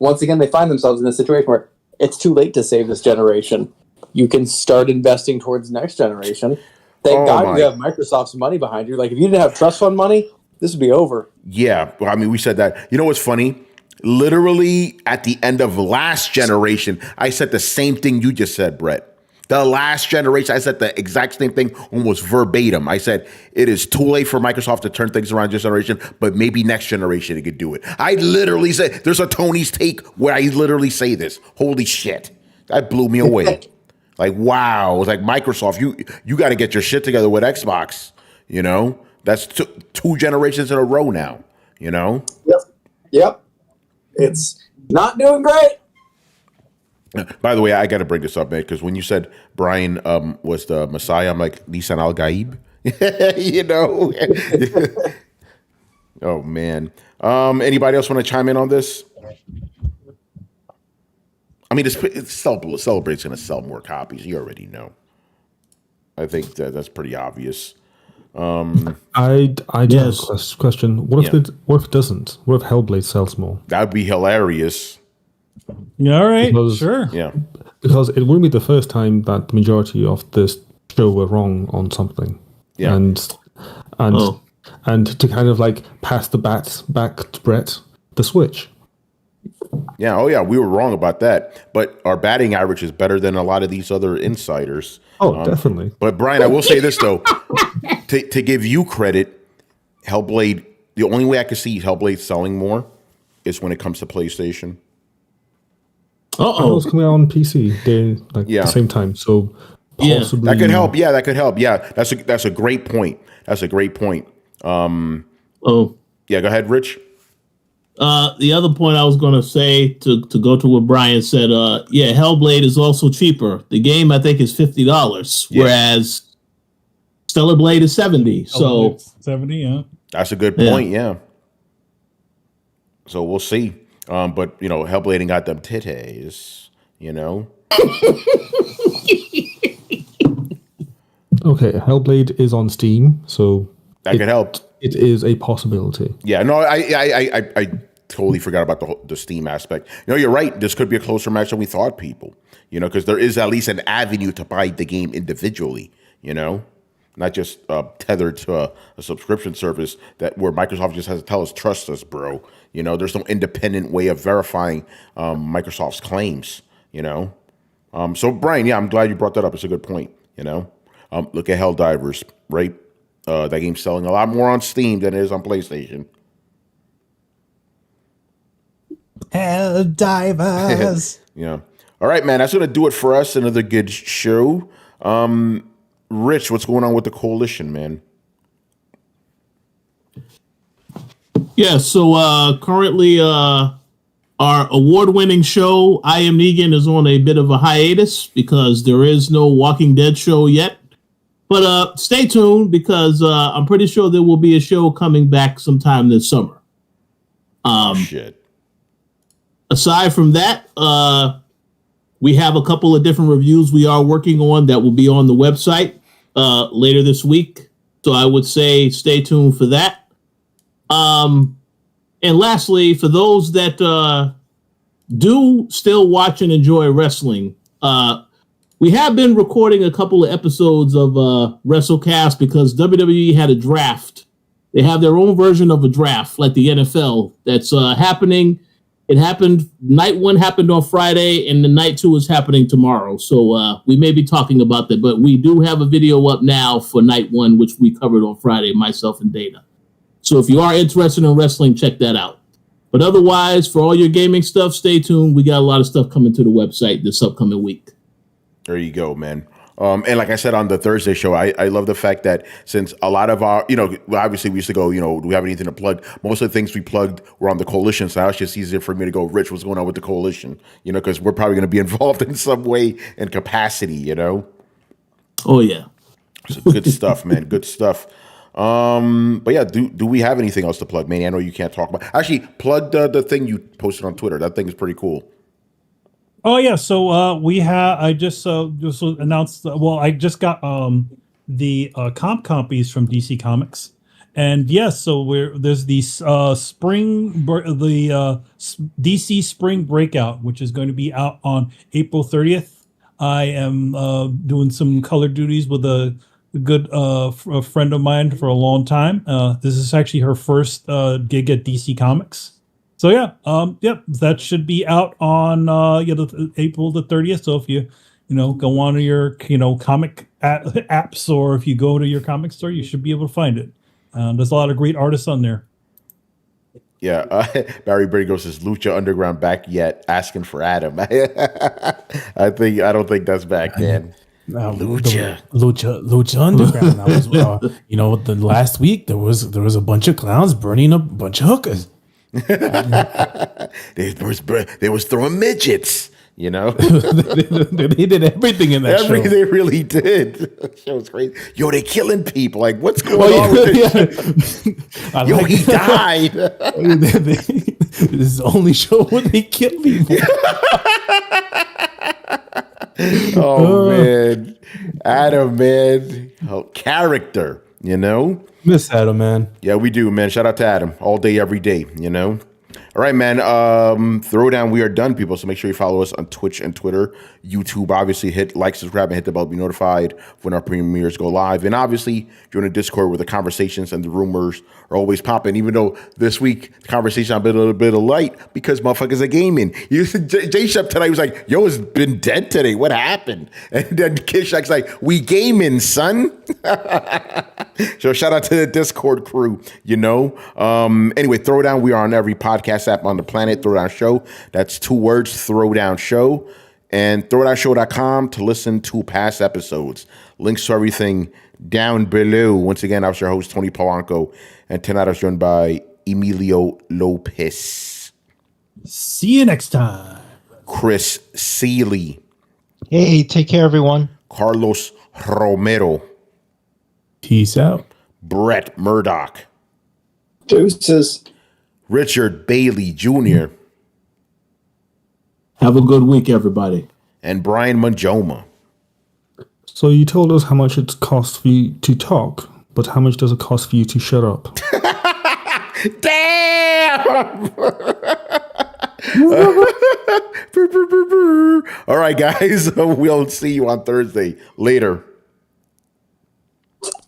once again, they find themselves in a situation where it's too late to save this generation. You can start investing towards next generation. Thank God you have Microsoft's money behind you. If you didn't have trust fund money, this would be over. Yeah, well, I mean, we said that. You know what's funny? Literally at the end of last generation, I said the same thing you just said, Brett. The last generation, I said the exact same thing, almost verbatim. I said, it is too late for Microsoft to turn things around this generation, but maybe next generation it could do it. I literally said, there's a Tony's Take where I literally say this. Holy shit. That blew me away. Wow. It's Microsoft, you got to get your shit together with Xbox. That's two generations in a row now, Yep. It's not doing great. By the way, I got to bring this up, man, because when you said Brian was the Messiah, I'm like, Lisan Al-Gaib, Oh, man. Anybody else want to chime in on this? I mean, Celebrate's going to sell more copies. You already know. I think that's pretty obvious. I do have a question. What if it doesn't? What if Hellblade sells more? That'd be hilarious. All right, sure. Yeah. Because it wouldn't be the first time that the majority of this show were wrong on something. Yeah. And to kind of pass the bat back to Brett, the Switch. Yeah, oh yeah, we were wrong about that. But our batting average is better than a lot of these other insiders. Oh, definitely. But Brian, I will say this though, to give you credit, Hellblade. The only way I could see Hellblade selling more is when it comes to PlayStation. It's coming out on PC the same time. So possibly that could help. Yeah, that could help. Yeah, that's a great point. That's a great point. Yeah, go ahead, Rich. The other point I was going to say to go to what Brian said, Hellblade is also cheaper. The game I think is $50, whereas Stellar Blade is $70. So 70, yeah. That's a good point. Yeah. So we'll see. But Hellblade ain't got them titties. Okay, Hellblade is on Steam, so that could help. It is a possibility. Yeah, no, I totally forgot about the Steam aspect. You're right. This could be a closer match than we thought, people. Because there is at least an avenue to buy the game individually. Not just tethered to a subscription service where Microsoft just has to tell us, trust us, bro. There's no independent way of verifying Microsoft's claims. So Brian, I'm glad you brought that up. It's a good point. Look at Helldivers, right? That game's selling a lot more on Steam than it is on PlayStation. Helldivers. Yeah. All right, man. That's gonna do it for us. Another good show. Rich, what's going on with the coalition, man? Yeah, so currently our award-winning show, I Am Negan, is on a bit of a hiatus because there is no Walking Dead show yet. But stay tuned because I'm pretty sure there will be a show coming back sometime this summer. Shit. Aside from that, we have a couple of different reviews we are working on that will be on the website later this week. So I would say stay tuned for that. And lastly, for those that do still watch and enjoy wrestling, we have been recording a couple of episodes of WrestleCast because WWE had a draft. They have their own version of a draft, like the NFL, that's happening. It happened, night one happened on Friday, and the night two is happening tomorrow. So we may be talking about that, but we do have a video up now for night one, which we covered on Friday, myself and Dana. So if you are interested in wrestling, check that out. But otherwise, for all your gaming stuff, stay tuned. We got a lot of stuff coming to the website this upcoming week. There you go, man. And like I said on the Thursday show, I love the fact that since a lot of our, obviously we used to go, do we have anything to plug? Most of the things we plugged were on the coalition. So now it's just easier for me to go, Rich, what's going on with the coalition? Because we're probably going to be involved in some way and capacity, Oh, yeah. So good stuff, man. Good stuff. But yeah, do we have anything else to plug, man? I know you can't talk about. Actually, plug the thing you posted on Twitter. That thing is pretty cool. Oh yeah, so I just announced. I just got the comp copies from DC Comics, and yes, so there's the DC Spring Breakout, which is going to be out on April 30th. I am doing some color duties with a good a friend of mine for a long time. This is actually her first gig at DC Comics. So yeah, that should be out on April the 30th. So if you go on to your comic apps, or if you go to your comic store, you should be able to find it. There's a lot of great artists on there. Yeah, Barry Brigo says Lucha Underground back yet? Asking for Adam. I don't think that's back, man. Lucha Underground. That was the last week there was a bunch of clowns burning a bunch of hookers. They was throwing midgets, they did everything in that show. They really did. That show was crazy. Yo, they killing people. Like, what's going on with this? Yo, he died. This is the only show where they kill people. Oh man, Adam, man, character, Miss Adam, man. Yeah, we do, man. Shout out to Adam all day, every day, All right, man. Throwdown, we are done, people. So make sure you follow us on Twitch and Twitter. YouTube, obviously, hit like, subscribe, and hit the bell to be notified when our premieres go live. And obviously, if you're in a Discord where the conversations and the rumors are always popping, even though this week the conversation a little bit of light because motherfuckers are gaming. J Shep tonight was like, yo, it's been dead today. What happened? And then Kid Shack's like, we gaming, son. So shout out to the Discord crew, you know. Anyway, Throwdown, we are on every podcast app on the planet, Throwdown Show. That's 2 words, Throwdown Show. And throwdownshow.com to listen to past episodes. Links to everything down below. Once again, I was your host, Tony Polanco, and tonight I was joined by Emilio Lopez. See you next time. Chris Seeley. Hey, take care, everyone. Carlos Romero. Peace out. Brett Murdoch. Deuces. Richard Bailey Jr. Have a good week, everybody. And Brian Manjoma. So you told us how much it costs for you to talk, but how much does it cost for you to shut up? Damn! All right, guys. We'll see you on Thursday. Later.